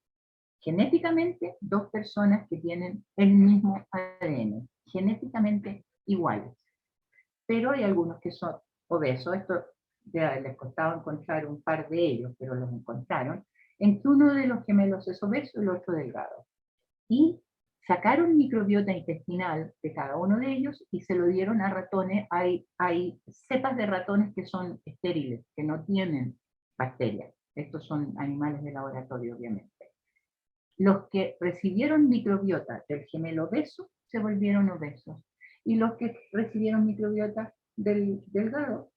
Speaker 2: genéticamente dos personas que tienen el mismo ADN, genéticamente iguales. Pero hay algunos que son obesos, esto ya les costaba encontrar un par de ellos, pero los encontraron, en que uno de los gemelos es obeso y el otro delgado. Y sacaron microbiota intestinal de cada uno de ellos y se lo dieron a ratones. Hay cepas de ratones que son estériles, que no tienen bacterias. Estos son animales de laboratorio, obviamente. Los que recibieron microbiota del gemelo obeso se volvieron obesos. Y los que recibieron microbiota del delgado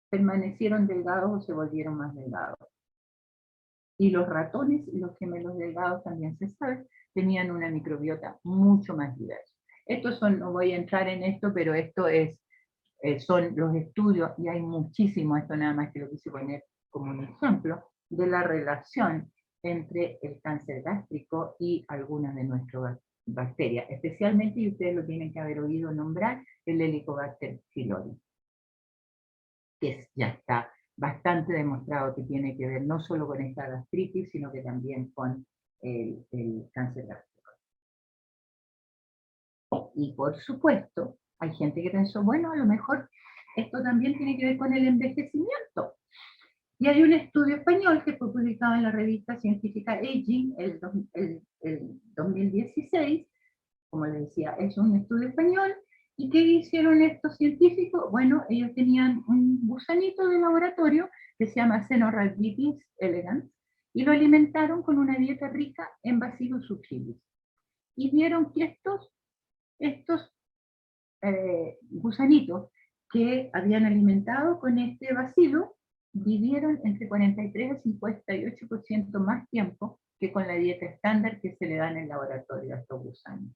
Speaker 2: permanecieron delgados o se volvieron más delgados. Y los ratones y los gemelos delgados también se sabe, tenían una microbiota mucho más diversa. Estos son, no voy a entrar en esto, pero esto es, son los estudios, y hay muchísimo, esto nada más que lo quise poner como un ejemplo, de la relación entre el cáncer gástrico y algunas de nuestras bacterias, especialmente, y ustedes lo tienen que haber oído nombrar, el Helicobacter pylori, que ya está bastante demostrado que tiene que ver no solo con esta gastritis, sino que también con el cáncer gástrico. Y por supuesto, hay gente que pensó, bueno, a lo mejor esto también tiene que ver con el envejecimiento. Y hay un estudio español que fue publicado en la revista científica Aging el 2016, como les decía, es un estudio español. ¿Y qué hicieron estos científicos? Bueno, ellos tenían un gusanito de laboratorio que se llama Cenorhabditis elegans, y lo alimentaron con una dieta rica en Bacillus subtilis. Y vieron que estos gusanitos que habían alimentado con este bacilo vivieron entre 43 y 58% más tiempo que con la dieta estándar que se le da en el laboratorio a estos gusanos.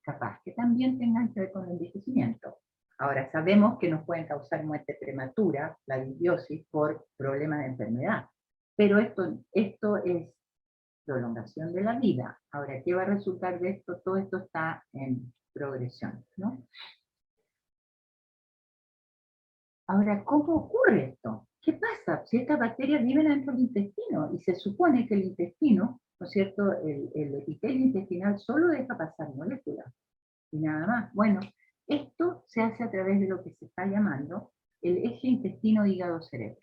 Speaker 2: Capaz que también tengan que ver con el envejecimiento. Ahora, sabemos que nos pueden causar muerte prematura, la disbiosis, por problemas de enfermedad, pero esto es prolongación de la vida. Ahora, ¿qué va a resultar de esto? Todo esto está en progresión, ¿no? Ahora, ¿cómo ocurre esto? ¿Qué pasa si estas bacterias viven dentro del intestino? Y se supone que el intestino, ¿no es cierto?, el epitelio intestinal solo deja pasar moléculas y nada más. Bueno, esto se hace a través de lo que se está llamando el eje intestino-hígado-cerebro.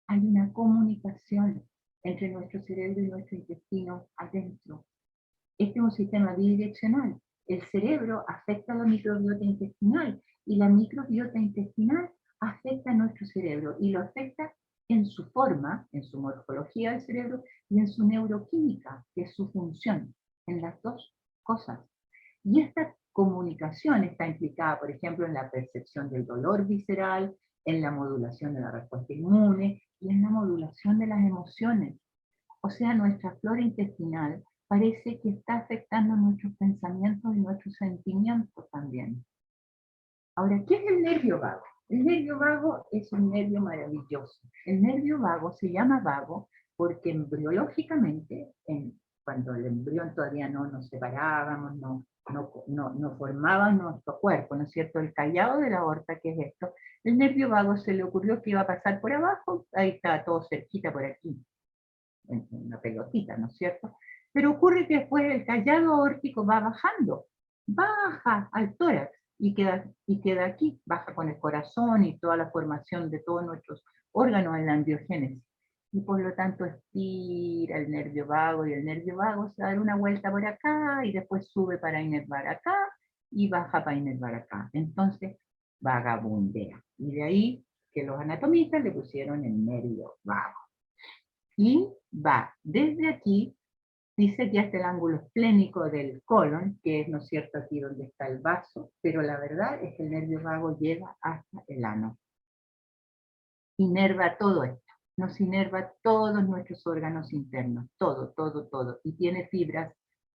Speaker 2: Hay una comunicación entre nuestro cerebro y nuestro intestino adentro. Este es un sistema bidireccional. El cerebro afecta a la microbiota intestinal y la microbiota intestinal afecta a nuestro cerebro y lo afecta en su forma, en su morfología del cerebro y en su neuroquímica, que es su función, en las dos cosas. Y esta comunicación está implicada, por ejemplo, en la percepción del dolor visceral, en la modulación de la respuesta inmune y en la modulación de las emociones. O sea, nuestra flora intestinal parece que está afectando nuestros pensamientos y nuestros sentimientos también. Ahora, ¿qué es el nervio vago? El nervio vago es un nervio maravilloso. El nervio vago se llama vago porque embriológicamente, cuando el embrión todavía no nos separábamos, no formaban nuestro cuerpo, ¿no es cierto? El callado de la aorta, que es esto, el nervio vago se le ocurrió que iba a pasar por abajo, ahí está todo cerquita por aquí, en una pelotita, ¿no es cierto? Pero ocurre que después el callado aórtico va bajando, baja al tórax y queda aquí, baja con el corazón y toda la formación de todos nuestros órganos en la embriogénesis. y por lo tanto estira el nervio vago, y el nervio vago se va a dar una vuelta por acá, y después sube para inervar acá, y baja para inervar acá. Entonces, vagabundea. Y de ahí que los anatomistas le pusieron el nervio vago. Y va desde aquí, dice que hasta el ángulo esplénico del colon, que es, ¿no es cierto?, aquí donde está el vaso, pero la verdad es que el nervio vago llega hasta el ano. Inerva todo esto, nos inerva todos nuestros órganos internos, todo, todo, todo, y tiene fibras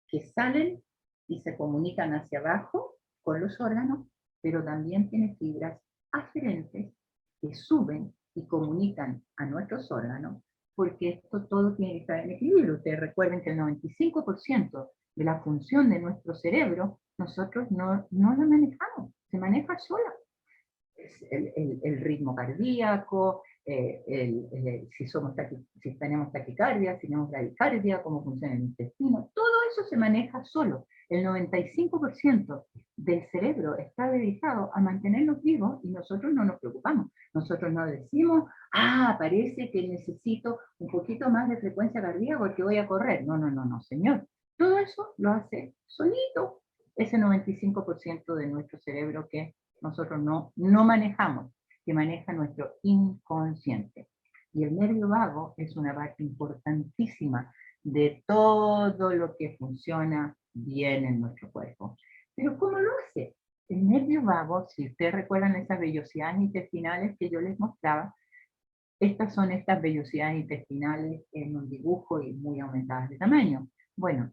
Speaker 2: que salen y se comunican hacia abajo con los órganos, pero también tiene fibras aferentes que suben y comunican a nuestros órganos, porque esto todo tiene que estar en equilibrio. Ustedes recuerden que el 95% de la función de nuestro cerebro nosotros no la manejamos, se maneja sola. El ritmo cardíaco, si tenemos taquicardia, si tenemos bradicardia, cómo funciona el intestino, todo eso se maneja solo. El 95% del cerebro está dedicado a mantenernos vivos y nosotros no nos preocupamos. Nosotros no decimos, parece que necesito un poquito más de frecuencia cardíaca porque voy a correr. No, no, no, no, señor. Todo eso lo hace solito ese 95% de nuestro cerebro que nosotros no manejamos, que maneja nuestro inconsciente. Y el nervio vago es una parte importantísima de todo lo que funciona bien en nuestro cuerpo. Pero ¿cómo lo hace? El nervio vago, si ustedes recuerdan esas vellosidades intestinales que yo les mostraba, estas son estas vellosidades intestinales en un dibujo y muy aumentadas de tamaño. Bueno,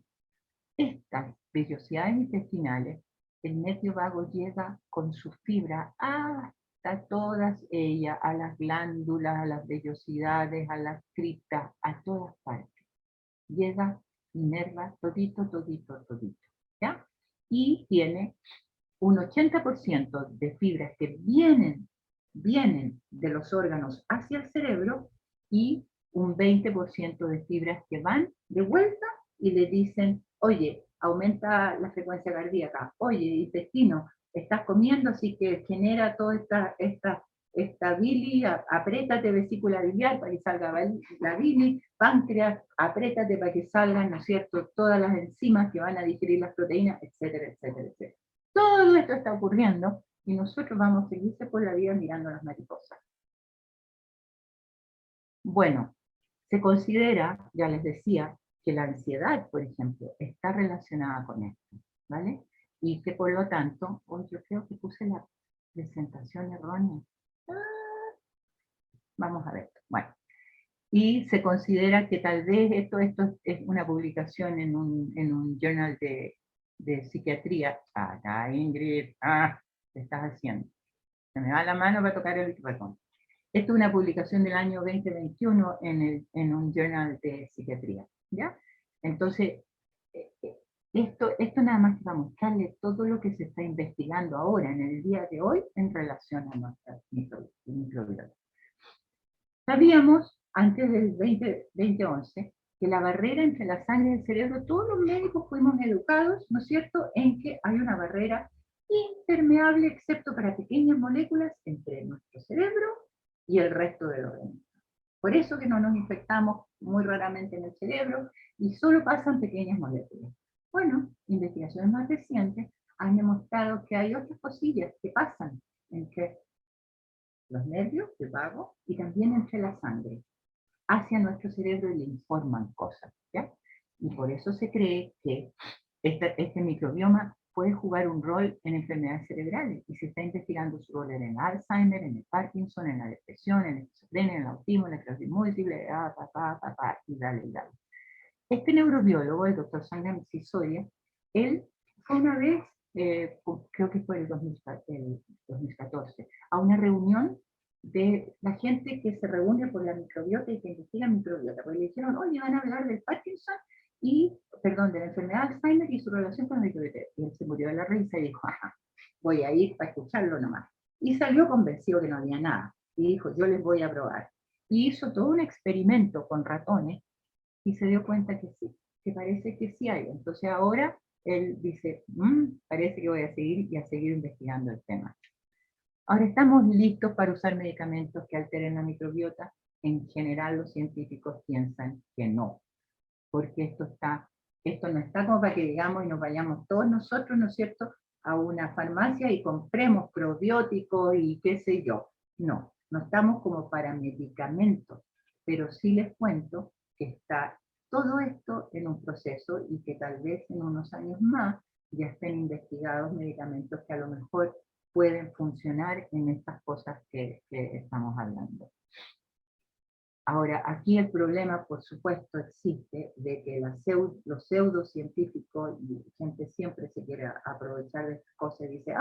Speaker 2: estas vellosidades intestinales, el nervio vago llega con su fibra hasta todas ellas, a las glándulas, a las vellosidades, a las criptas, a todas partes. Llega, inerva todito, todito, todito, ¿ya? Y tiene un 80% de fibras que vienen de los órganos hacia el cerebro y un 20% de fibras que van de vuelta y le dicen, oye, aumenta la frecuencia cardíaca, oye, intestino, estás comiendo, así que genera toda esta bilis, apriétate vesícula biliar para que salga la bilis, páncreas, apriétate para que salgan, ¿no es cierto?, todas las enzimas que van a digerir las proteínas, etcétera, etcétera, etcétera. Todo esto está ocurriendo y nosotros vamos a seguirse por la vida mirando las mariposas. Bueno, se considera, ya les decía, que la ansiedad, por ejemplo, está relacionada con esto, ¿vale? Y que por lo tanto, yo creo que puse la presentación errónea. Vamos a ver, bueno. Y se considera que tal vez esto es una publicación en un journal de psiquiatría. Acá, Ingrid, ¿qué estás haciendo? Se me va la mano para tocar el ratón. Esto es una publicación del año 2021 en un journal de psiquiatría, ¿ya? Entonces, esto nada más que va a mostrarle todo lo que se está investigando ahora, en el día de hoy, en relación a nuestra microbiota. Sabíamos, antes del 2011, que la barrera entre la sangre y el cerebro, todos los médicos fuimos educados, ¿no es cierto?, en que hay una barrera impermeable, excepto para pequeñas moléculas, entre nuestro cerebro y el resto del organismo. Por eso que no nos infectamos muy raramente en el cerebro y solo pasan pequeñas moléculas. Bueno, investigaciones más recientes han demostrado que hay otras cosillas que pasan entre los nervios, el vago, y también entre la sangre, hacia nuestro cerebro y le informan cosas, ¿ya? Y por eso se cree que este microbioma puede jugar un rol en enfermedades cerebrales, y se está investigando su rol en el Alzheimer, en el Parkinson, en la depresión, en la esquizofrenia, en el autismo, en la esclerosis múltiple, y dale, y dale. Este neurobiólogo, el doctor Sangram Sisoria, él fue una vez, creo que fue el 2014, a una reunión de la gente que se reúne por la microbiota y que investiga microbiota, porque le dijeron, oye, van a hablar del Parkinson de la enfermedad de Alzheimer y su relación con la microbiota. Y él se murió de la risa y dijo, voy a ir para escucharlo nomás. Y salió convencido que no había nada. Y dijo, yo les voy a probar. Y hizo todo un experimento con ratones y se dio cuenta que sí, que parece que sí hay. Entonces ahora él dice, parece que voy a seguir investigando el tema. Ahora estamos listos para usar medicamentos que alteren la microbiota. en general los científicos piensan que no, porque esto no está como para que digamos y nos vayamos todos nosotros, ¿no es cierto?, a una farmacia y compremos probióticos y qué sé yo. No, no estamos como para medicamentos, pero sí les cuento que está todo esto en un proceso y que tal vez en unos años más ya estén investigados medicamentos que a lo mejor pueden funcionar en estas cosas que estamos hablando. Ahora, aquí el problema, por supuesto, existe de que los pseudocientíficos, y gente siempre se quiere aprovechar de estas cosas y dice,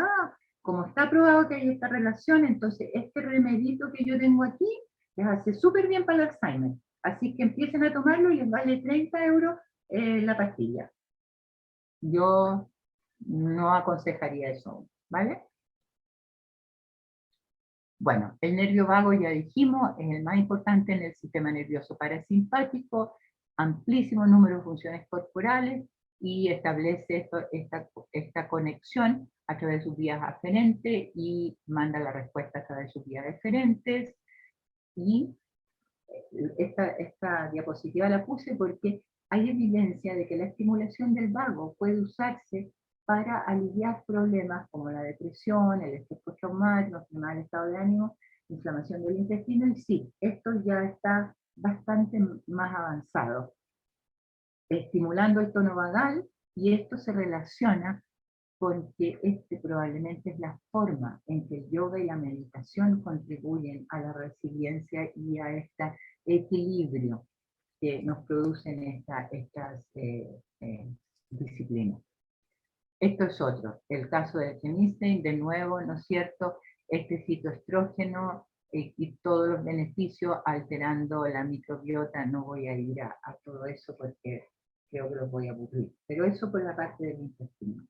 Speaker 2: como está probado que hay esta relación, entonces este remedito que yo tengo aquí les hace súper bien para el Alzheimer. Así que empiecen a tomarlo y les vale 30 euros la pastilla. Yo no aconsejaría eso, ¿vale? Bueno, el nervio vago ya dijimos, es el más importante en el sistema nervioso parasimpático, amplísimo número de funciones corporales y establece esta conexión a través de sus vías aferentes y manda la respuesta a través de sus vías deferentes. Y esta diapositiva la puse porque hay evidencia de que la estimulación del vago puede usarse para aliviar problemas como la depresión, el estrés postraumático, enfermedad del estado de ánimo, inflamación del intestino, y sí, esto ya está bastante más avanzado, estimulando el tono vagal, y esto se relaciona con que probablemente es la forma en que el yoga y la meditación contribuyen a la resiliencia y a este equilibrio que nos producen estas disciplinas. Esto es otro, el caso de Einstein, de nuevo, ¿no es cierto?, este fitoestrógeno y todos los beneficios alterando la microbiota. No voy a ir a todo eso porque creo que los voy a aburrir, pero eso por la parte del intestino.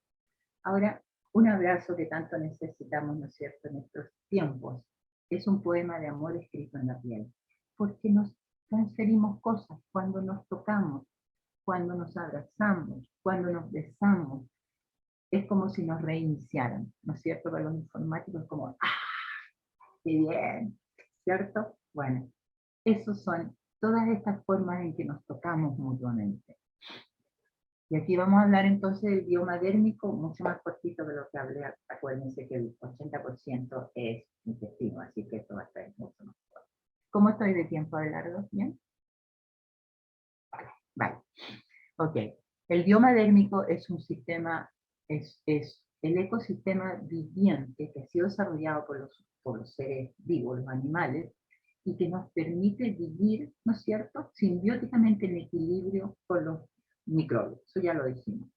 Speaker 2: Ahora, un abrazo que tanto necesitamos, ¿no es cierto?, en estos tiempos, es un poema de amor escrito en la piel, porque nos transferimos cosas cuando nos tocamos, cuando nos abrazamos, cuando nos besamos. Es como si nos reiniciaran, ¿no es cierto? Para los informáticos es como, ¡qué bien! ¿Cierto? Bueno, esos son todas estas formas en que nos tocamos mutuamente. Y aquí vamos a hablar entonces del bioma dérmico, mucho más cortito de lo que hablé. Acuérdense que el 80% es intestino, así que esto va a estar mucho más corto. ¿Cómo estoy de tiempo, Abelardo? ¿Bien? Vale. Ok. El bioma dérmico es un sistema, es el ecosistema viviente que ha sido desarrollado por los seres vivos, los animales, y que nos permite vivir, ¿no es cierto?, simbióticamente en equilibrio con los microbios. Eso ya lo dijimos.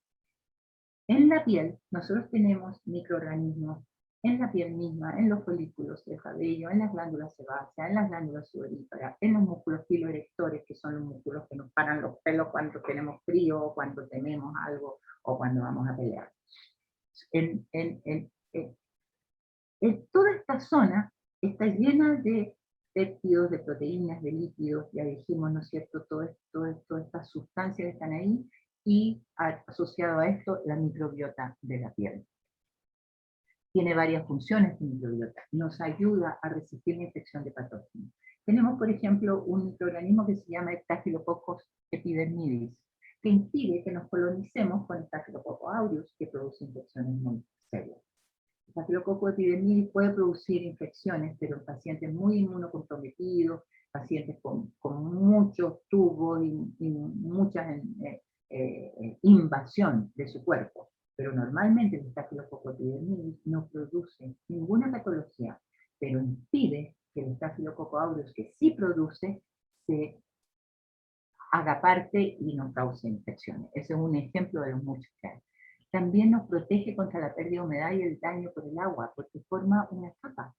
Speaker 2: En la piel, nosotros tenemos microorganismos en la piel misma, en los folículos del cabello, en las glándulas sebáceas, en las glándulas sudoríparas, en los músculos filoerectores, que son los músculos que nos paran los pelos cuando tenemos frío, o cuando tememos algo, o cuando vamos a pelear. Toda esta zona está llena de péptidos, de proteínas, de lípidos, ya dijimos, ¿no es cierto?, todas estas sustancias que están ahí, y asociado a esto, la microbiota de la piel. Tiene varias funciones la microbiota. Nos ayuda a resistir la infección de patógenos. Tenemos, por ejemplo, un microorganismo que se llama Staphylococcus epidermidis, que impide que nos colonicemos con Staphylococcus aureus, que produce infecciones muy serias. Staphylococcus epidermidis puede producir infecciones, pero en pacientes muy inmunocomprometidos, pacientes con muchos tubos y mucha invasión de su cuerpo. Pero normalmente el Staphylococcus epidermidis no produce ninguna patología, pero impide que el Staphylococcus aureus, que sí produce, se haga parte y no cause infecciones. Ese es un ejemplo de los muchos que hay. También nos protege contra la pérdida de humedad y el daño por el agua, porque forma una capa.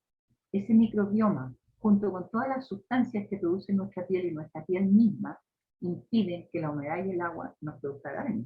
Speaker 2: Ese microbioma, junto con todas las sustancias que produce nuestra piel y nuestra piel misma, impiden que la humedad y el agua nos produzcan daño.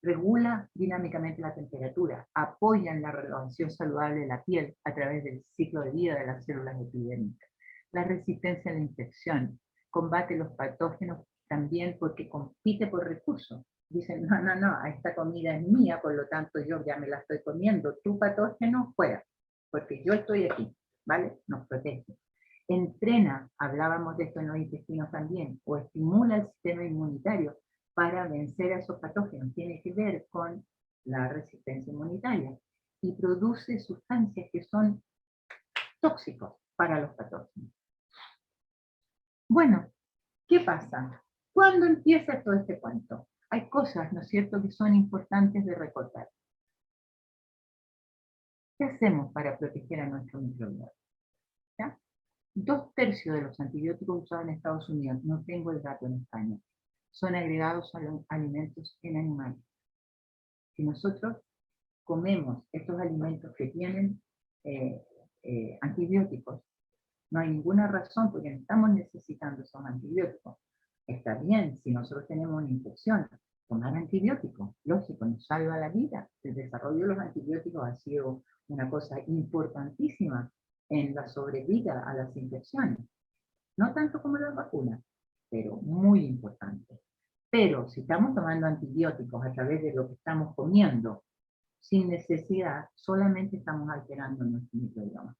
Speaker 2: Regula dinámicamente la temperatura, apoyan la renovación saludable de la piel a través del ciclo de vida de las células epidérmicas. La resistencia a la infección, combate los patógenos también porque compite por recursos. Dicen, no, esta comida es mía, por lo tanto yo ya me la estoy comiendo, tu patógeno fuera, porque yo estoy aquí, ¿vale? Nos protege. entrena, hablábamos de esto en los intestinos también, o estimula el sistema inmunitario para vencer a esos patógenos. Tiene que ver con la resistencia inmunitaria y produce sustancias que son tóxicos para los patógenos. Bueno, ¿qué pasa? ¿Cuándo empieza todo este cuento? Hay cosas, ¿no es cierto?, que son importantes de recordar. ¿Qué hacemos para proteger a nuestro microbioma? ¿Ya? 2/3 de los antibióticos usados en Estados Unidos, no tengo el dato en España, son agregados a los alimentos en animales. Si nosotros comemos estos alimentos que tienen antibióticos, no hay ninguna razón porque no estamos necesitando esos antibióticos. Está bien, si nosotros tenemos una infección, tomar antibióticos, lógico, nos salva la vida. El desarrollo de los antibióticos ha sido una cosa importantísima en la sobrevida a las infecciones. No tanto como las vacunas, pero muy importante. Pero si estamos tomando antibióticos a través de lo que estamos comiendo, sin necesidad, solamente estamos alterando nuestro microbioma.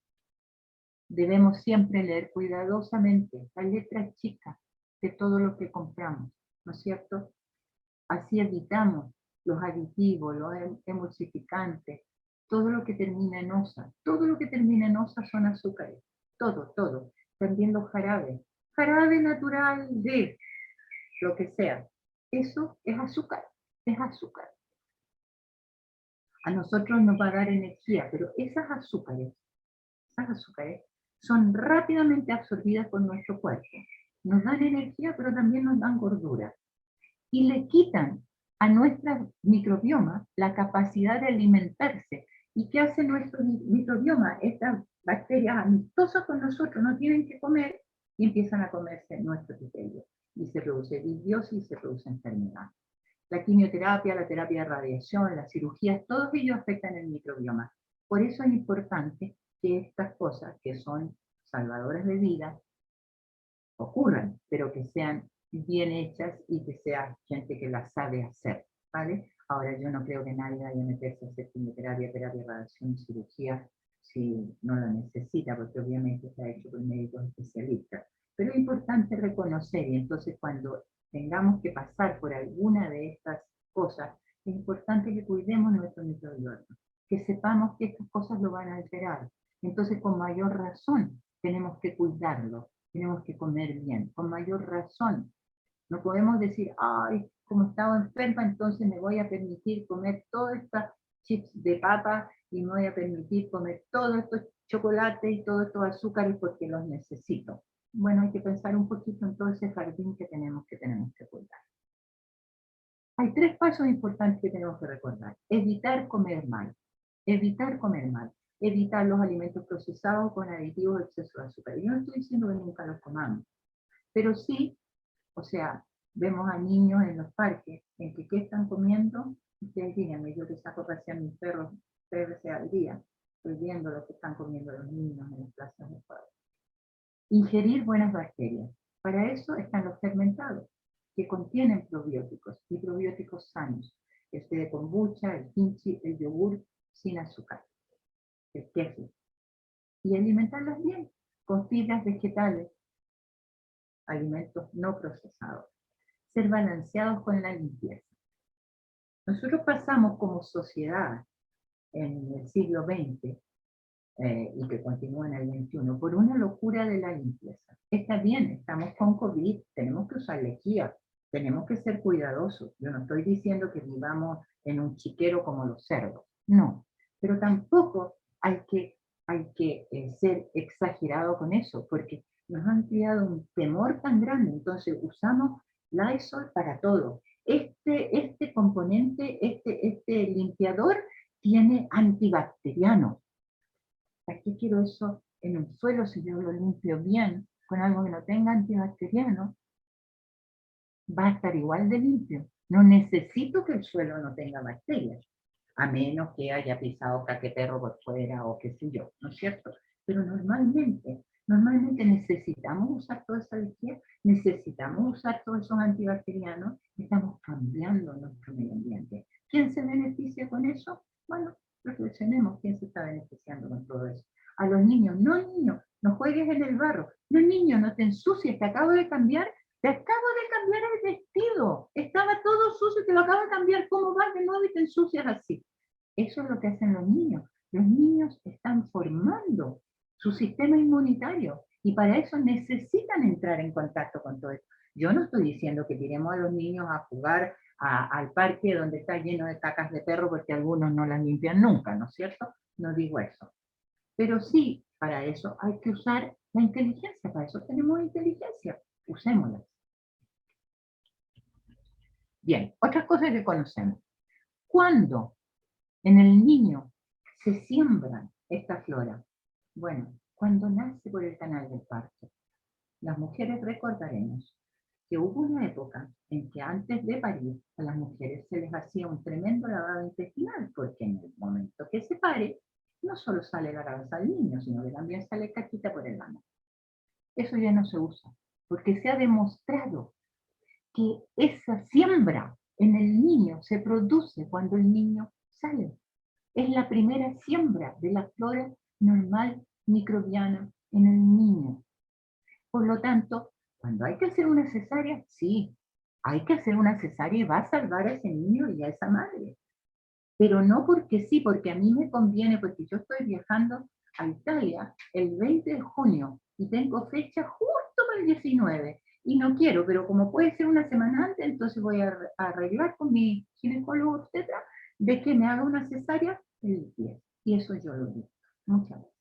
Speaker 2: Debemos siempre leer cuidadosamente las letras chicas de todo lo que compramos, ¿no es cierto? Así evitamos los aditivos, los emulsificantes, todo lo que termina en osa. Todo lo que termina en osa son azúcares, todo, todo. También los jarabes. Jarabe natural de lo que sea. Eso es azúcar, es azúcar. A nosotros nos va a dar energía, pero esas azúcares son rápidamente absorbidas por nuestro cuerpo. Nos dan energía, pero también nos dan gordura. Y le quitan a nuestra microbioma la capacidad de alimentarse. ¿Y qué hace nuestro microbioma? Estas bacterias amistosas con nosotros no tienen que comer y empiezan a comerse nuestro epitelio. Y se produce disbiosis y se produce enfermedad. La quimioterapia, la terapia de radiación, las cirugías, todos ellos afectan el microbioma. Por eso es importante que estas cosas, que son salvadoras de vida, ocurran, pero que sean bien hechas y que sea gente que las sabe hacer, ¿vale? Ahora yo no creo que nadie vaya a meterse a hacer quimioterapia, terapia de radiación, cirugía, si no lo necesita, porque obviamente está hecho por médicos especialistas. Pero es importante reconocer, y entonces cuando tengamos que pasar por alguna de estas cosas, es importante que cuidemos nuestro microbioma, que sepamos que estas cosas lo van a alterar. Entonces, con mayor razón, tenemos que cuidarlo, tenemos que comer bien, con mayor razón. No podemos decir, ay, como estaba enferma, entonces me voy a permitir comer todas estas chips de papa y me voy a permitir comer todos estos chocolates y todos estos azúcares porque los necesito. Bueno, hay que pensar un poquito en todo ese jardín que tenemos que cuidar. Hay 3 pasos importantes que tenemos que recordar. Evitar comer mal. Evitar comer mal. Evitar los alimentos procesados con aditivos de exceso de azúcar. Yo no estoy diciendo que nunca los comamos, pero sí, o sea, vemos a niños en los parques, en que ¿qué están comiendo? Ustedes díganme, yo que saco a pasear a mis perros 3 veces al día, estoy viendo lo que están comiendo los niños en las plazas de juego. Ingerir buenas bacterias. Para eso están los fermentados, que contienen probióticos, y probióticos sanos. El té de kombucha, el kimchi, el yogur sin azúcar, el kefir. Y alimentarlos bien, con fibras vegetales, alimentos no procesados. Ser balanceados con la limpieza. Nosotros pasamos como sociedad en el siglo XX y que continúa en el XXI por una locura de la limpieza. Está bien, estamos con COVID, tenemos que usar lejía, tenemos que ser cuidadosos. Yo no estoy diciendo que vivamos en un chiquero como los cerdos, no, pero tampoco hay que ser exagerado con eso, porque nos han creado un temor tan grande, entonces usamos Lysol para todo. Este componente, este limpiador tiene antibacterianos. ¿Para qué quiero eso en un suelo si yo lo limpio bien con algo que no tenga antibacteriano? Va a estar igual de limpio. No necesito que el suelo no tenga bacterias, a menos que haya pisado caqueperro por fuera o qué sé yo, ¿no es cierto? Pero normalmente necesitamos usar toda esa lejía, necesitamos usar todos esos antibacterianos, estamos cambiando nuestro medio ambiente. ¿Quién se beneficia con eso? Bueno, reflexionemos quién se está beneficiando con todo eso. A los niños, no niños, no juegues en el barro. No, niño, no te ensucies, te acabo de cambiar el vestido. Estaba todo sucio, te lo acabo de cambiar. ¿Cómo vas de nuevo y te ensucias así? Eso es lo que hacen los niños. Los niños están formando su sistema inmunitario y para eso necesitan entrar en contacto con todo esto. Yo no estoy diciendo que tiremos a los niños a jugar al parque donde está lleno de cacas de perro porque algunos no las limpian nunca, ¿no es cierto? No digo eso. Pero sí, para eso hay que usar la inteligencia, para eso tenemos inteligencia, usémosla. Bien, otras cosas que conocemos. ¿Cuándo en el niño se siembra esta flora? Bueno, cuando nace por el canal del parto. Las mujeres recordaremos que hubo una época en que antes de parir a las mujeres se les hacía un tremendo lavado intestinal, porque en el momento que se pare, no solo sale la cabeza del niño, sino que también sale caquita por el ano. Eso ya no se usa, porque se ha demostrado que esa siembra en el niño se produce cuando el niño sale. Es la primera siembra de la flora normal microbiana en el niño. Por lo tanto, cuando hay que hacer una cesárea, sí, hay que hacer una cesárea y va a salvar a ese niño y a esa madre. Pero no porque sí, porque a mí me conviene, porque yo estoy viajando a Italia el 20 de junio y tengo fecha justo para el 19 y no quiero, pero como puede ser una semana antes, entonces voy a arreglar con mi ginecólogo obstetra de que me haga una cesárea el 10. Y eso yo lo digo muchas veces.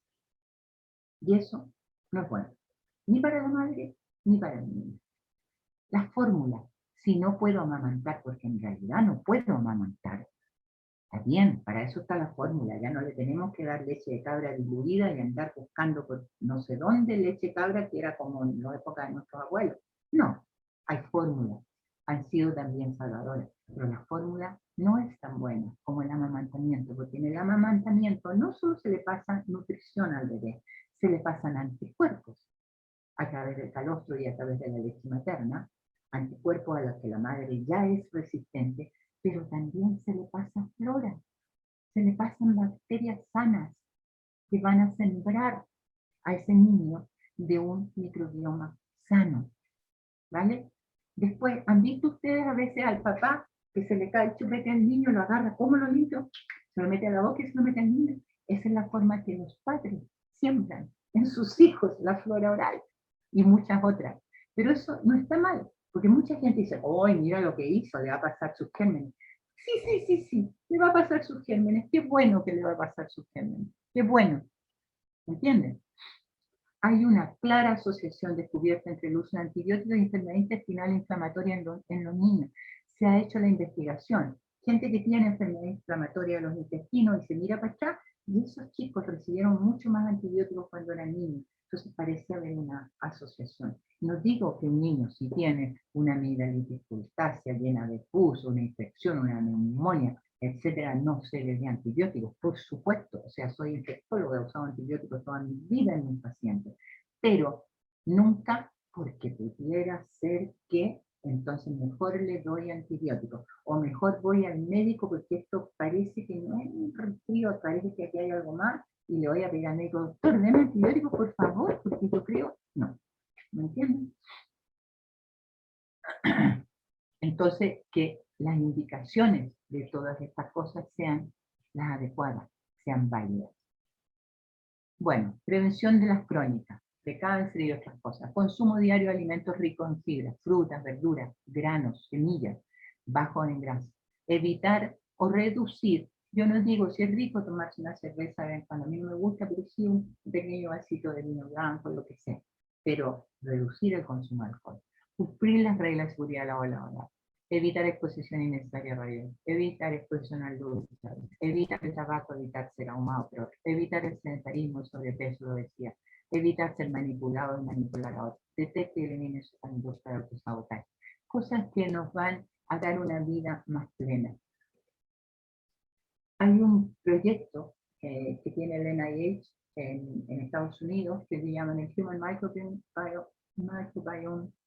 Speaker 2: Y eso no es bueno, ni para la madre, ni para el niño. La fórmula, si no puedo amamantar, porque en realidad no puedo amamantar, está bien, para eso está la fórmula, ya no le tenemos que dar leche de cabra diluida y andar buscando por no sé dónde leche de cabra, que era como en la época de nuestros abuelos. No, hay fórmulas, han sido también salvadoras, pero la fórmula no es tan buena como el amamantamiento, porque en el amamantamiento no solo se le pasa nutrición al bebé, se le pasan anticuerpos a través del calostro y a través de la leche materna, anticuerpos a los que la madre ya es resistente, pero también se le pasa flora, se le pasan bacterias sanas que van a sembrar a ese niño de un microbioma sano, ¿vale? Después, ¿han visto ustedes a veces al papá que se le cae el chupete al niño, lo agarra, ¿cómo lo limpio? Se lo mete a la boca y se lo mete al niño. Esa es la forma que los padres siembran en sus hijos la flora oral y muchas otras. Pero eso no está mal, porque mucha gente dice, ¡ay, mira lo que hizo! Le va a pasar sus gérmenes. Sí, le va a pasar sus gérmenes. Qué bueno que le va a pasar sus gérmenes. Qué bueno. ¿Entienden? Hay una clara asociación descubierta entre el uso de antibióticos y enfermedad intestinal inflamatoria en los niños. Se ha hecho la investigación. Gente que tiene enfermedad inflamatoria de los intestinos y se mira para atrás, y esos chicos recibieron mucho más antibióticos cuando eran niños. Entonces parece haber una asociación. No digo que un niño, si tiene una amigdalitis fultácea llena de pus, una infección, una neumonía, etcétera, no se le dé antibióticos, por supuesto, o sea, soy infectóloga, he usado antibióticos toda mi vida en mis pacientes, pero nunca porque pudiera ser que entonces mejor le doy antibióticos, o mejor voy al médico porque esto parece que no es un resfrío, parece que aquí hay algo más, y le voy a pedir al médico, doctor, deme antibióticos por favor, porque yo creo, no, ¿me entienden? Entonces, que las indicaciones de todas estas cosas sean las adecuadas, sean válidas. Bueno, prevención de las crónicas, de cáncer y otras cosas. Consumo diario de alimentos ricos en fibras, frutas, verduras, granos, semillas, bajos en grasa. Evitar o reducir. Yo no digo si es rico tomarse una cerveza cuando a mí no me gusta, pero sí un pequeño vasito de vino blanco, lo que sea. Pero reducir el consumo de alcohol. Cumplir las reglas de seguridad laboral. Evitar exposición innecesaria a rayos, evitar exposición al luz, evitar el tabaco, evitar ser ahumado, pero evitar el sedentarismo, el sobrepeso, lo decía, evitar ser manipulado y manipular a otros, detecte y elimine su conducta de autosabotaje. Cosas que nos van a dar una vida más plena. Hay un proyecto que tiene el NIH en Estados Unidos que se llama el Human Microbiome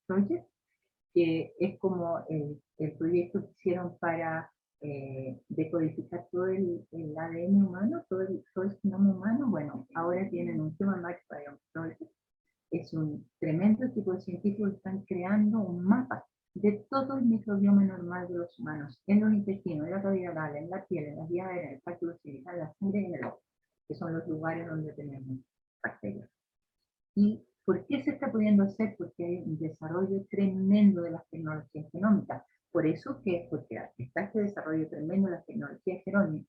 Speaker 2: Project, que es como el proyecto que hicieron para decodificar todo el ADN humano, todo el genoma humano. Bueno, ahora tienen un Human Microbiome Project. Es un tremendo equipo de científicos que están creando un mapa de todo el microbioma normal de los humanos, en los intestinos, en la cavidad oral, en la piel, en las vías aéreas, en el tracto intestinal, en la sangre y en el ojo, que son los lugares donde tenemos bacterias. ¿Y por qué se está pudiendo hacer? Porque hay un desarrollo tremendo de las tecnologías genómicas. Por eso que, porque está este desarrollo tremendo de las tecnologías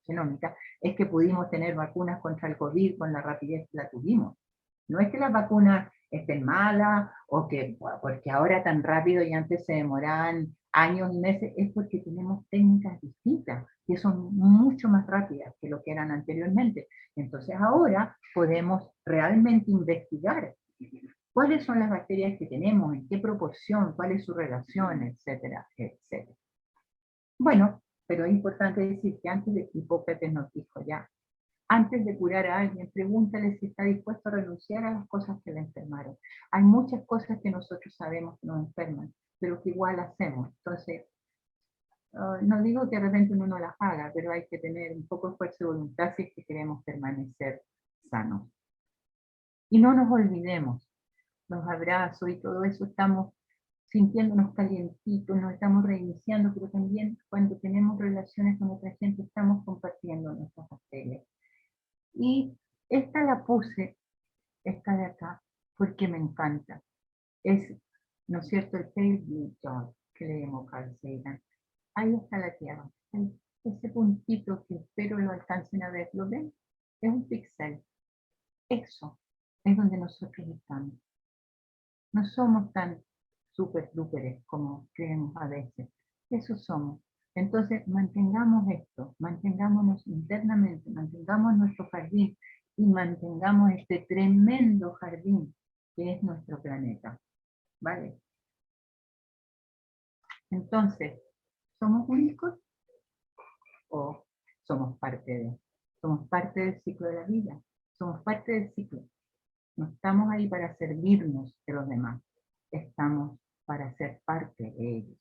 Speaker 2: genómicas, es que pudimos tener vacunas contra el COVID con la rapidez que la tuvimos. No es que las vacunas estén malas o que porque ahora tan rápido y antes se demoraban años y meses, es porque tenemos técnicas distintas que son mucho más rápidas que lo que eran anteriormente. Entonces ahora podemos realmente investigar cuáles son las bacterias que tenemos, en qué proporción, cuál es su relación, etcétera, etcétera. Bueno, pero es importante decir que antes de Hipócrates nos dijo ya, antes de curar a alguien, pregúntale si está dispuesto a renunciar a las cosas que le enfermaron. Hay muchas cosas que nosotros sabemos que nos enferman, pero que igual hacemos. Entonces, no digo que de repente uno no las haga, pero hay que tener un poco de fuerza de voluntad si es que queremos permanecer sanos. Y no nos olvidemos, los abrazos y todo eso, estamos sintiéndonos calientitos, nos estamos reiniciando, pero también cuando tenemos relaciones con otra gente estamos compartiendo nuestras bacterias. Y esta la puse, esta de acá, porque me encanta. Es, ¿no es cierto?, el pale blue dot que le llamó Carl Sagan. Ahí está la Tierra. Ese puntito que espero lo alcancen a ver, ¿lo ven? Es un píxel. Eso es donde nosotros estamos. No somos tan súper dúperes como creemos a veces. Eso somos. Entonces, mantengamos esto, mantengámonos internamente, mantengamos nuestro jardín y mantengamos este tremendo jardín que es nuestro planeta. ¿Vale? Entonces, ¿somos únicos o somos parte de? Somos parte del ciclo de la vida, somos parte del ciclo. No estamos ahí para servirnos de los demás, estamos para ser parte de ellos.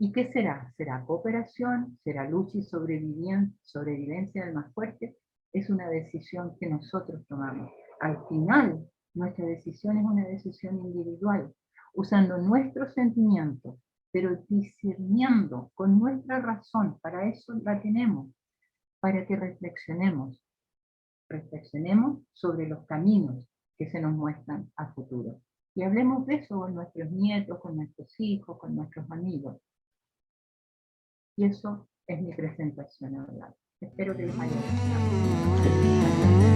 Speaker 2: ¿Y qué será? ¿Será cooperación? ¿Será lucha y sobrevivencia del más fuerte? Es una decisión que nosotros tomamos. Al final, nuestra decisión es una decisión individual, usando nuestros sentimientos, pero discerniendo con nuestra razón. Para eso la tenemos, para que reflexionemos sobre los caminos que se nos muestran a futuro. Y hablemos de eso con nuestros nietos, con nuestros hijos, con nuestros amigos. Y eso es mi presentación ahora. Espero que les haya gustado.